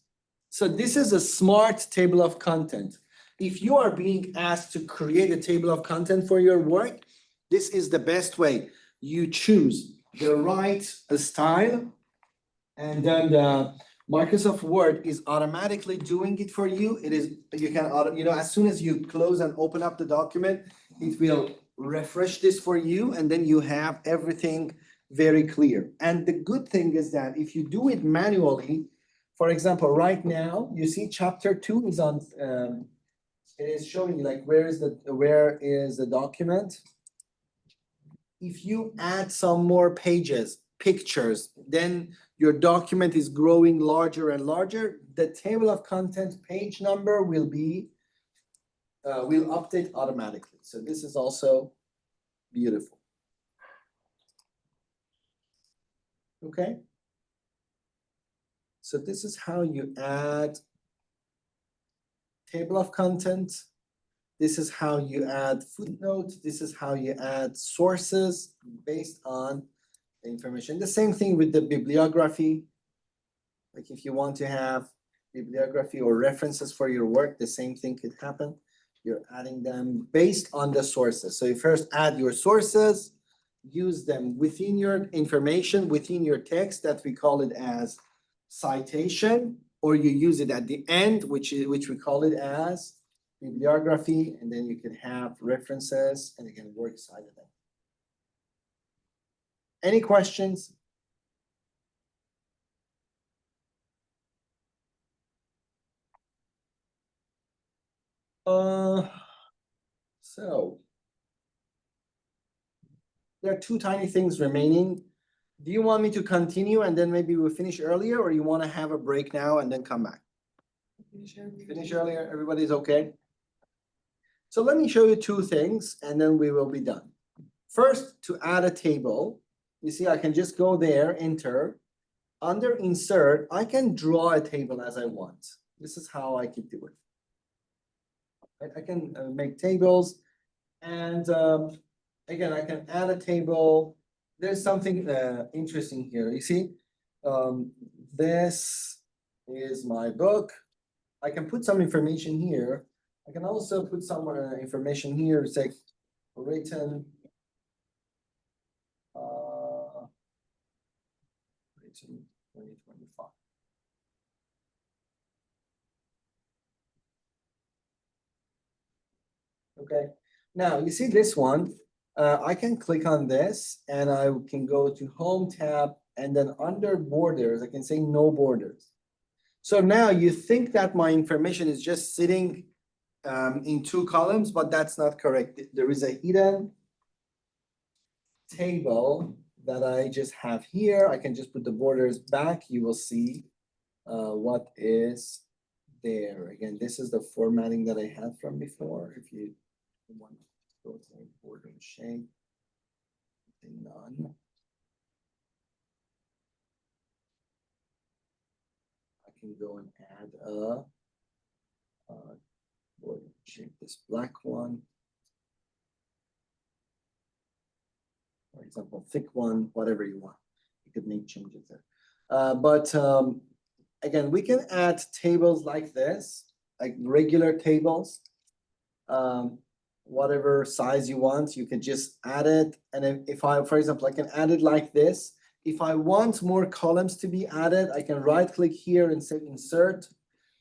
So this is a smart table of content. If you are being asked to create a table of content for your work, this is the best way. You choose the right style, and then the Microsoft Word is automatically doing it for you. It is, you can, as soon as you close and open up the document, it will refresh this for you, and then you have everything very clear. And the good thing is that if you do it manually, for example, right now, you see chapter 2 is on, it is showing you like where is the document. If you add some more pages, pictures, then your document is growing larger and larger. The table of content page number will update automatically. So this is also beautiful. Okay. So this is how you add table of content. This is how you add footnotes. This is how you add sources based on the information. The same thing with the bibliography. Like if you want to have bibliography or references for your work, the same thing could happen. You're adding them based on the sources. So you first add your sources, use them within your information, within your text, that we call it as citation, or you use it at the end, which we call it as bibliography, and then you can have references and again works side of them. Any questions? So there are 2 tiny things remaining. Do you want me to continue and then maybe we'll finish earlier, or you want to have a break now and then come back? Finish earlier, everybody's okay? So let me show you 2 things and then we will be done. First, to add a table, you see I can just go there, enter. Under insert, I can draw a table as I want. This is how I could do it. I can make tables, and again, I can add a table. There's something interesting here. You see, this is my book. I can put some information here. I can also put some information here, say written 2025. Okay, now you see this one. I can click on this and I can go to Home tab, and then under borders, I can say no borders. So now you think that my information is just sitting in 2 columns, but that's not correct. There is a hidden table that I just have here. I can just put the borders back. You will see what is there. Again, this is the formatting that I had from before. If you want to go to border shape, none. I can go and add a border shape, this black one. For example, thick one, whatever you want. You could make changes there. But again, we can add tables like this, like regular tables. Whatever size you want, you can just add it. And if I, for example, I can add it like this. If I want more columns to be added, I can right click here and say insert.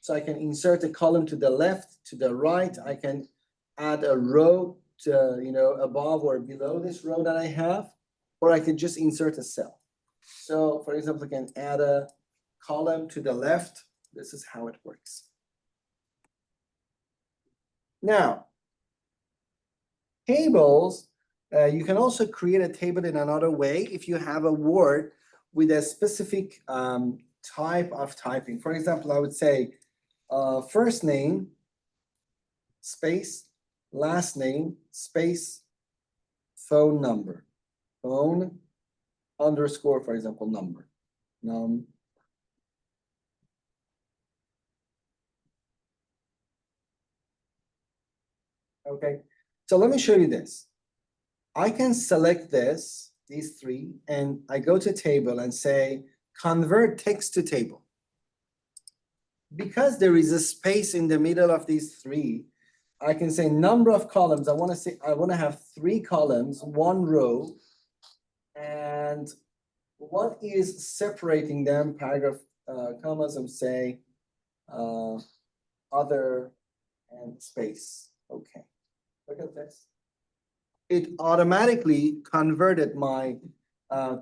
So I can insert a column to the left, to the right. I can add a row to, above or below this row that I have, or I can just insert a cell. So for example, I can add a column to the left. This is how it works. Now, tables, you can also create a table in another way if you have a word with a specific type of typing. For example, I would say first name, space, last name, space, phone number, phone underscore, for example, number. Okay, so let me show you this. I can select these three, and I go to table and say, convert text to table. Because there is a space in the middle of these three, I can say number of columns. I want to have 3 columns, 1 row, and what is separating them? Paragraph, commas, and say other and space. Okay, look at this. It automatically converted my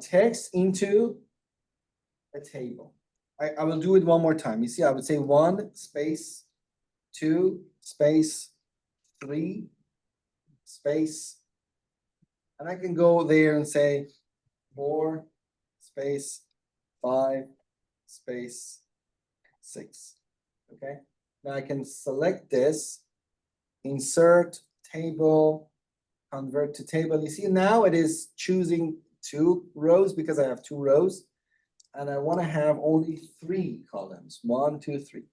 text into a table. I will do it one more time. You see, I would say 1 space, 2 space, 3 space, and I can go there and say 4 space, 5 space, 6. Okay, now I can select this, insert table, convert to table. You see, now it is choosing 2 rows because I have 2 rows, and I want to have only 3 columns. 1, 2, 3.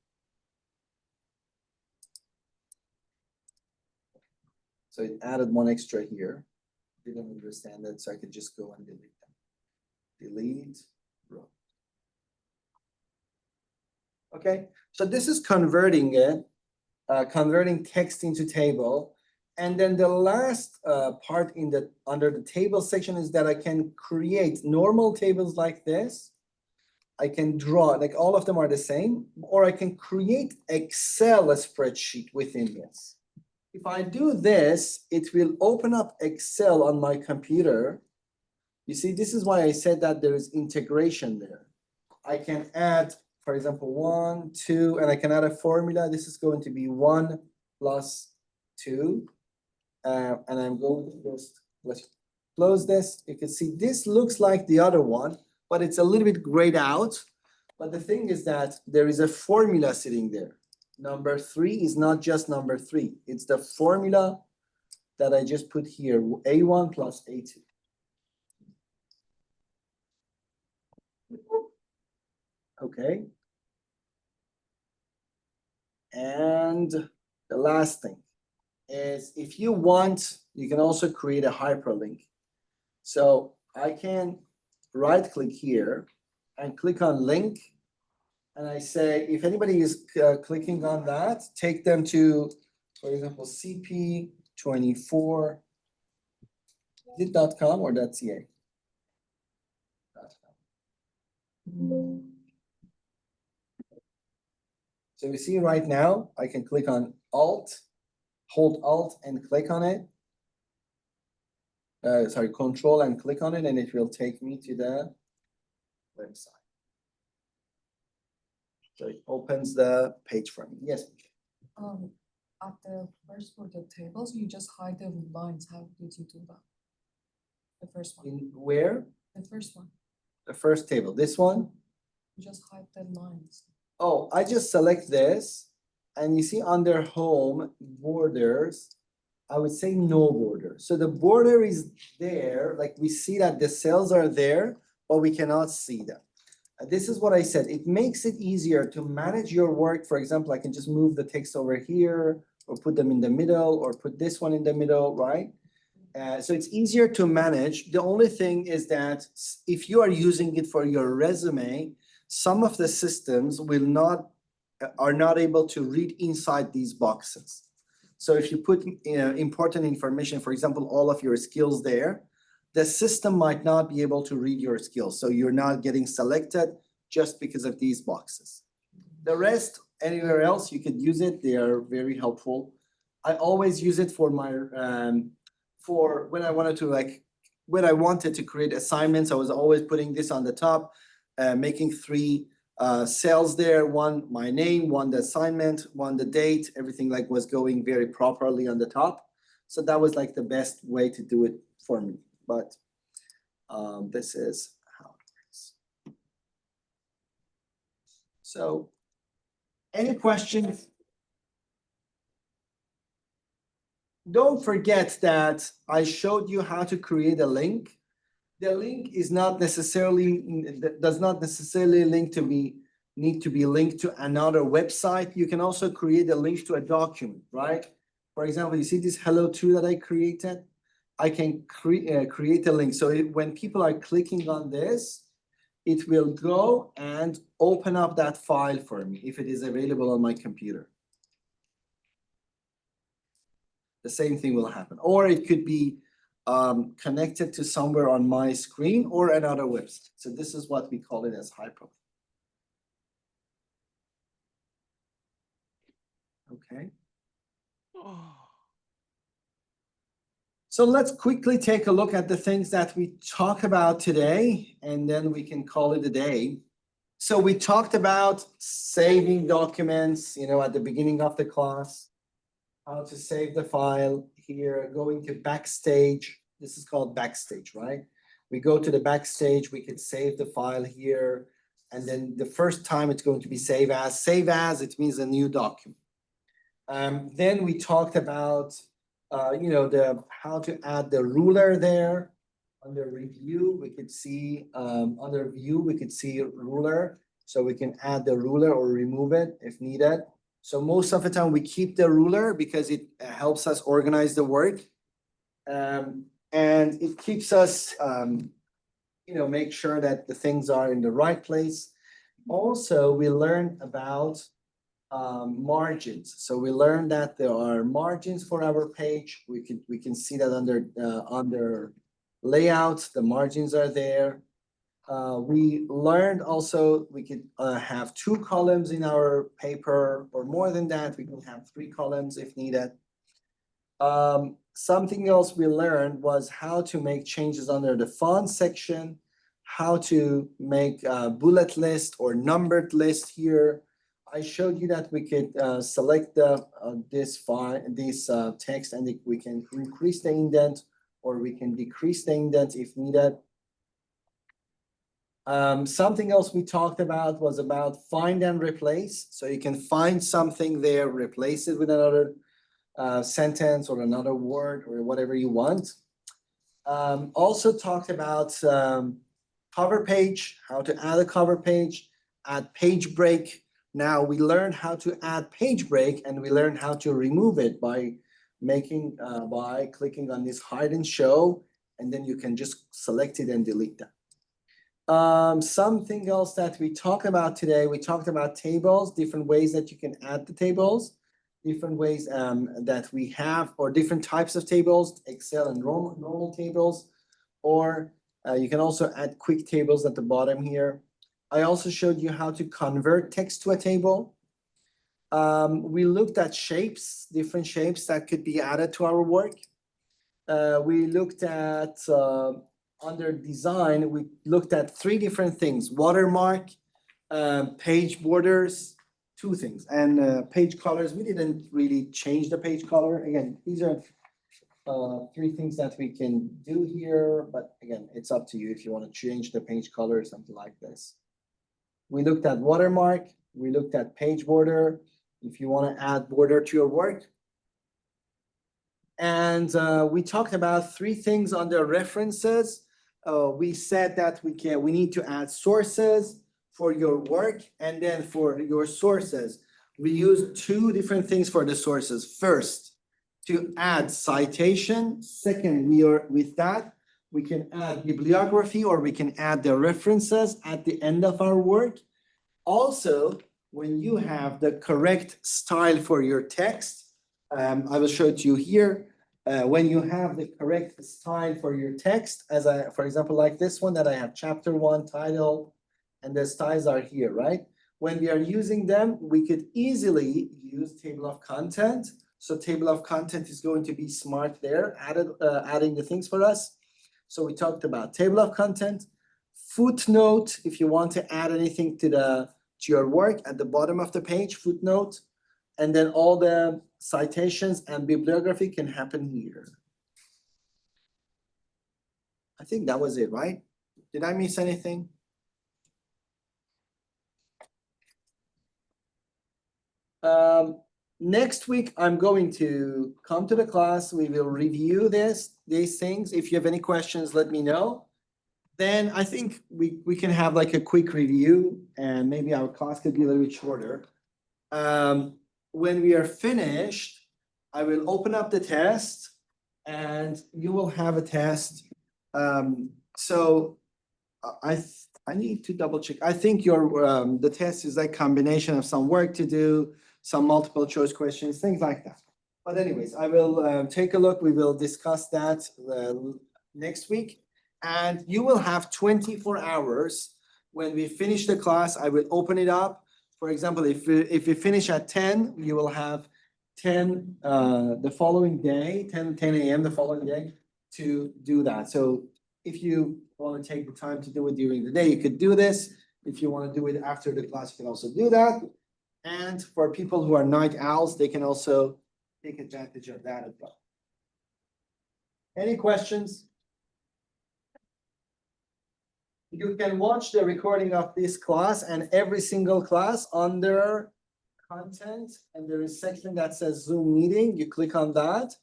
So it added 1 extra here. Didn't understand that, so I could just go and delete them. Delete row. Okay, so this is converting it, converting text into table. And then the last part in the under the table section is that I can create normal tables like this. I can draw, like all of them are the same, or I can create Excel spreadsheet within this. If I do this, it will open up Excel on my computer. You see, this is why I said that there is integration there. I can add, for example, 1, 2, and I can add a formula. This is going to be 1 plus 2. And I'm going to just, let's close this. You can see this looks like the other one, but it's a little bit grayed out. But the thing is that there is a formula sitting there. Number 3 is not just number 3. It's the formula that I just put here, A1 plus A2. Okay. And the last thing is, if you want, you can also create a hyperlink. So I can right click here and click on link. And I say, if anybody is clicking on that, take them to, for example, CP24. Is it .com or .ca? So you see right now, I can click on Alt, hold Alt and click on it. Sorry, Control and click on it, and it will take me to the website. So it opens the page for me. Yes. At the first for the tables, you just hide the lines. How did you do that? The first one. In where? The first one. The first table. This one? You just hide the lines. Oh, I just select this, and you see under home borders, I would say no border. So the border is there, like we see that the cells are there, but we cannot see them. This is what I said. It makes it easier to manage your work. For example, I can just move the text over here, or put them in the middle, or put this one in the middle, right? So it's easier to manage. The only thing is that if you are using it for your resume, some of the systems are not able to read inside these boxes. So if you put important information, for example, all of your skills there, the system might not be able to read your skills. So you're not getting selected just because of these boxes. The rest, anywhere else, you could use it. They are very helpful. I always use it for my, for when I wanted to create assignments. I was always putting this on the top, making 3 cells there, 1 my name, 1 the assignment, 1 the date, everything like was going very properly on the top. So that was like the best way to do it for me, but this is how it works. So, any questions? Don't forget that I showed you how to create a link. The link is not necessarily, does not necessarily need to be linked to another website. You can also create a link to a document, right? For example, you see this hello to that I created? I can create a link. So when people are clicking on this, it will go and open up that file for me if it is available on my computer. The same thing will happen. Or it could be connected to somewhere on my screen or another website. So this is what we call it as hyperlink. Okay. So let's quickly take a look at the things that we talk about today, and then we can call it a day. So we talked about saving documents, at the beginning of the class, how to save the file here, going to Backstage. This is called Backstage, right? We go to the Backstage, we can save the file here, and then the first time it's going to be save as, it means a new document. Then we talked about, how to add the ruler there. Under review, we could see, under view, we could see ruler. So we can add the ruler or remove it if needed. So most of the time we keep the ruler because it helps us organize the work. And it keeps us, make sure that the things are in the right place. Also, we learn about margins. So we learned that there are margins for our page. We can see that under layout, the margins are there. We learned also we could have 2 columns in our paper, or more than that. We can have 3 columns if needed. Something else we learned was how to make changes under the font section, how to make a bullet list or numbered list here. I showed you that we could select this text, and we can increase the indent or we can decrease the indent if needed. Something else we talked about was about find and replace. So you can find something there, replace it with another sentence or another word or whatever you want. Also talked about cover page, how to add a cover page, add page break. Now we learned how to add page break, and we learned how to remove it by clicking on this hide and show, and then you can just select it and delete that. Something else that we talked about today, we talked about tables, different ways that you can add the tables, different ways that we have, or different types of tables, Excel and normal tables, or you can also add quick tables at the bottom here. I also showed you how to convert text to a table. We looked at shapes, different shapes that could be added to our work. We looked at, under design, we looked at 3 different things: watermark, page borders, 2 things, and page colors. We didn't really change the page color. Again, these are 3 things that we can do here, but again, it's up to you if you want to change the page color or something like this. We looked at watermark, we looked at page border, if you want to add border to your work. And we talked about 3 things under references. We said that we need to add sources for your work, and then for your sources, we use 2 different things for the sources. First, to add citation. Second, with that, we can add bibliography, or we can add the references at the end of our work. Also, when you have the correct style for your text, I will show it to you here. When you have the correct style for your text, for example, like this one that I have, chapter 1 title, and the styles are here, right? When we are using them, we could easily use table of content. So table of content is going to be smart there, adding the things for us. So we talked about table of content, footnote, if you want to add anything to your work at the bottom of the page, footnote, and then all the citations and bibliography can happen here. I think that was it, right? Did I miss anything? Next week, I'm going to come to the class. We will review these things. If you have any questions, let me know. Then I think we can have like a quick review and maybe our class could be a little bit shorter. When we are finished, I will open up the test and you will have a test. So I need to double check. I think the test is like combination of some work to do, some multiple choice questions, things like that. But anyways, I will take a look. We will discuss that next week. And you will have 24 hours. When we finish the class, I will open it up. For example, if we finish at 10, you will have 10 the following day, 10 a.m. the following day to do that. So if you want to take the time to do it during the day, you could do this. If you want to do it after the class, you can also do that. And for people who are night owls, they can also take advantage of that as well. Any questions? You can watch the recording of this class and every single class under content, and there is a section that says Zoom meeting. You click on that.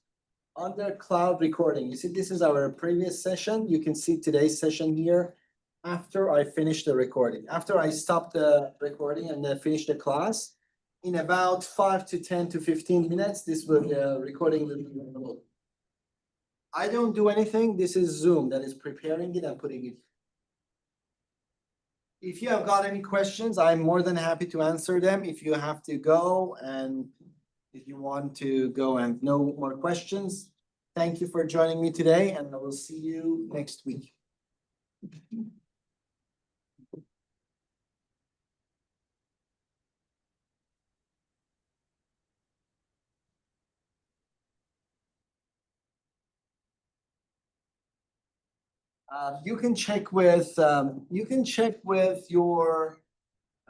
Under cloud recording, you see this is our previous session. You can see today's session here after I finish the recording. After I stop the recording and then finish the class, in about 5 to 10 to 15 minutes, this will recording will be available. I don't do anything. This is Zoom that is preparing it and putting it. If you have got any questions, I'm more than happy to answer them. If you have to go and if you want to go and no more questions, thank you for joining me today and I will see you next week. You can check with your,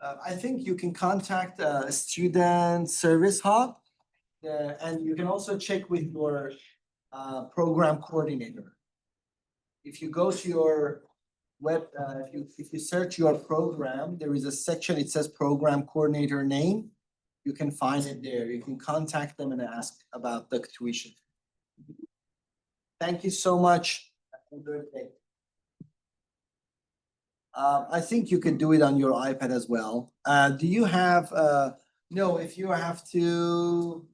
I think you can contact a student service hub. And you can also check with your program coordinator. If you go to your web, if you search your program, there is a section, it says program coordinator name. You can find it there. You can contact them and ask about the tuition. Thank you so much. Have a good day. I think you can do it on your iPad as well. Do you have, no, if you have to,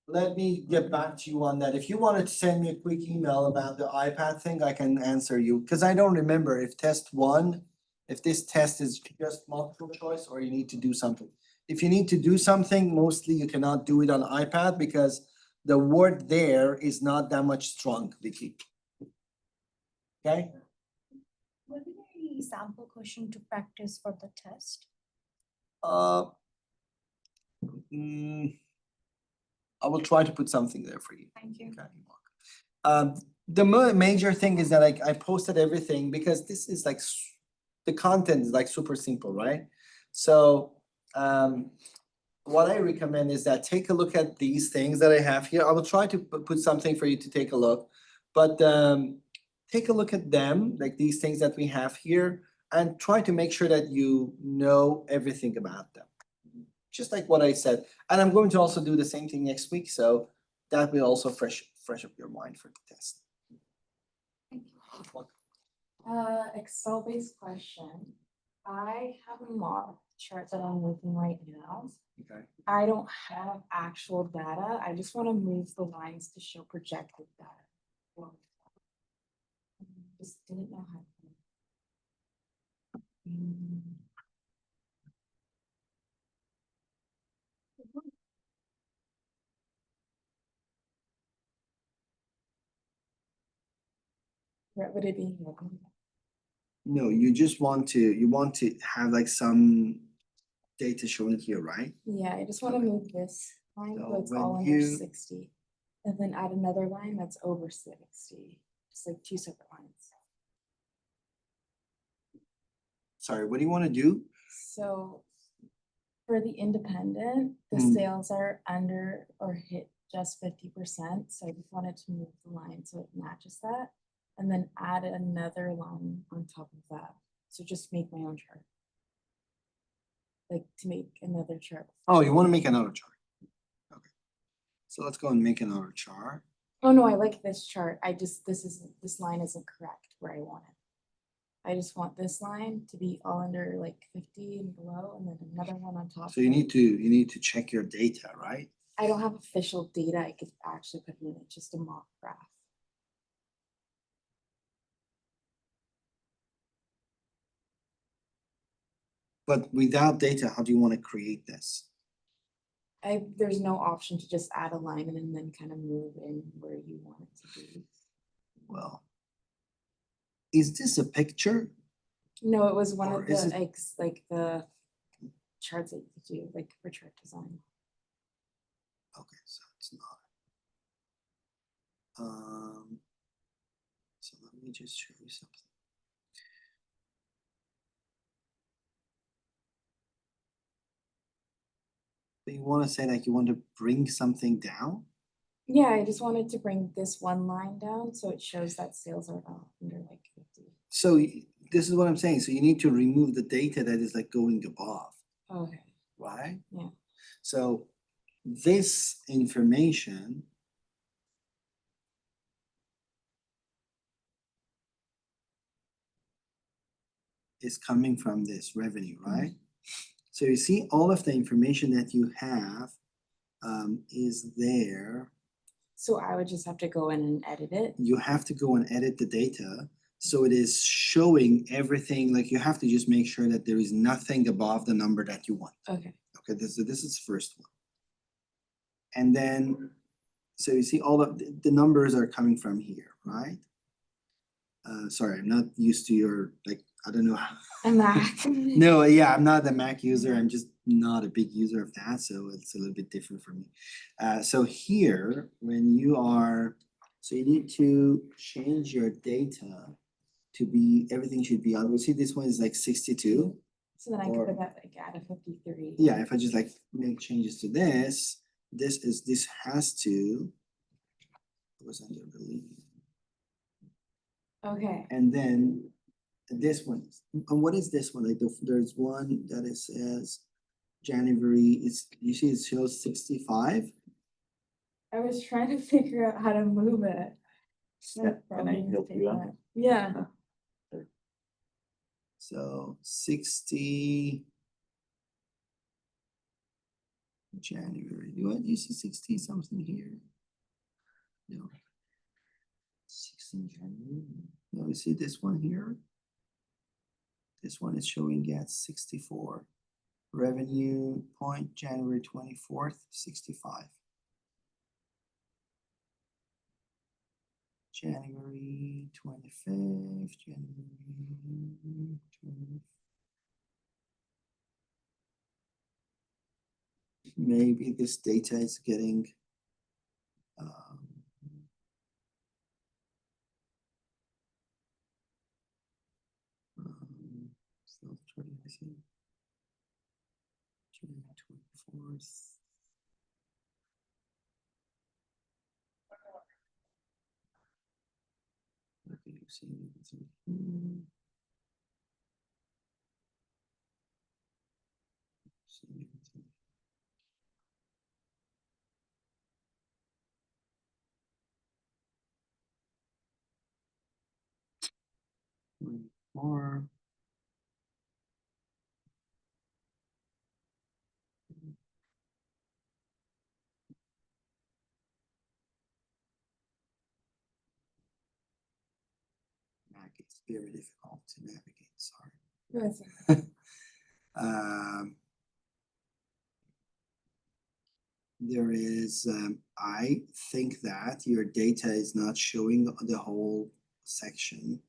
let me get back to you on that. If you wanted to send me a quick email about the iPad thing, I can answer you, because I don't remember if if this test is just multiple choice or you need to do something. If you need to do something, mostly you cannot do it on iPad because the word there is not that much strong, Vicky. Okay? Will there be any sample question to practice for the test? I will try to put something there for you. Thank you. Okay. The major thing is that I posted everything because this is like the content is like super simple, right? So what I recommend is that take a look at these things that I have here. I will try to put something for you to take a look, but take a look at them, like these things that we have here, and try to make sure that you know everything about them. Just like what I said. And I'm going to also do the same thing next week, so that will also fresh up your mind for the test. Excel-based question. I have a model chart that I'm looking right now. Okay. I don't have actual data. I just want to move the lines to show projected data. Just didn't know how. What would it be? No, you just want to have like some data shown here, right? Yeah, I just want to move this line So so it's when all under you- 60. And then add another line that's over 60. Just like two separate lines. Sorry, what do you want to do? So For the independent, the Mm. sales are under or hit just 50%, so I just wanted to move the line so it matches that. And then add another line on top of that, so just make my own chart. Like to make another chart. Oh, you wanna make another chart? Okay. So let's go and make another chart. Oh no, I like this chart, this line isn't correct where I want it. I just want this line to be all under like 50 and below, and then another one on top. So you need to check your data, right? I don't have official data, I could actually put it in, it's just a mock graph. But without data, how do you wanna create this? There's no option to just add a line and then kind of move in where you want it to be. Well, is this a picture? No, it was one Or of is the like the charts that you could do, like for chart design. Okay, so it's not. So let me just show you something. So you wanna say like you want to bring something down? Yeah, I just wanted to bring this one line down so it shows that sales are under like 50. So this is what I'm saying, so you need to remove the data that is like going above, Okay, right? yeah. So this information is coming from this revenue, right? So you see all of the information that you have is there. So I would just have to go in and edit it. You have to go and edit the data. So it is showing everything, like you have to just make sure that there is nothing above the number that you want. Okay, Okay, this is first one. And then, so you see all of the numbers are coming from here, right? Sorry, I'm not used to your, like, I don't know. and that. No, yeah, I'm not a Mac user. I'm just not a big user of that, so it's a little bit different for me. So here, when you are, so you need to change your data to be, everything should be on. We see this one is like 62. So then I Or- could put that like add a 53. Yeah, if I just like make changes to this, this has to, it was under the lead. Okay, And then this one, and what is this one? Like there's one that it says January, it's, you see it shows 65. I was trying to figure out how to move it. Can I help you out? Yeah, So 60 January, do you see 60 something here? No. 16 January, no, you see this one here? This one is showing at 64. Revenue point January 24th, 65. January 25th, January 20th. Maybe this data is getting self-trading, I see. January 24th. Okay, you're seeing it through here. Seeing it through. More. Mac is very difficult to navigate, sorry. that's There is, I think that your data is not showing the whole section.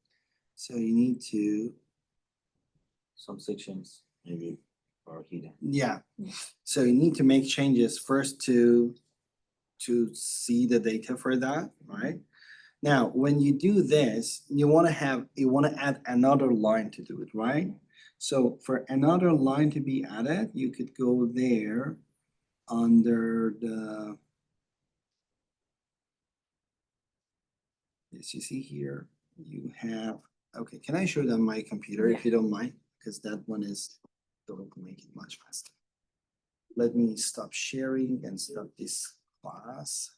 So you need to, Some sections maybe are hidden. yeah. Yeah. So you need to make changes first to see the data for that, right? Now, when you do this, you wanna add another line to do it, right? So for another line to be added, you could go there under the. Yes, you see here, you have, okay, can I show them my computer if you don't mind? Because that one is, don't make it much faster. Let me stop sharing and stop this class.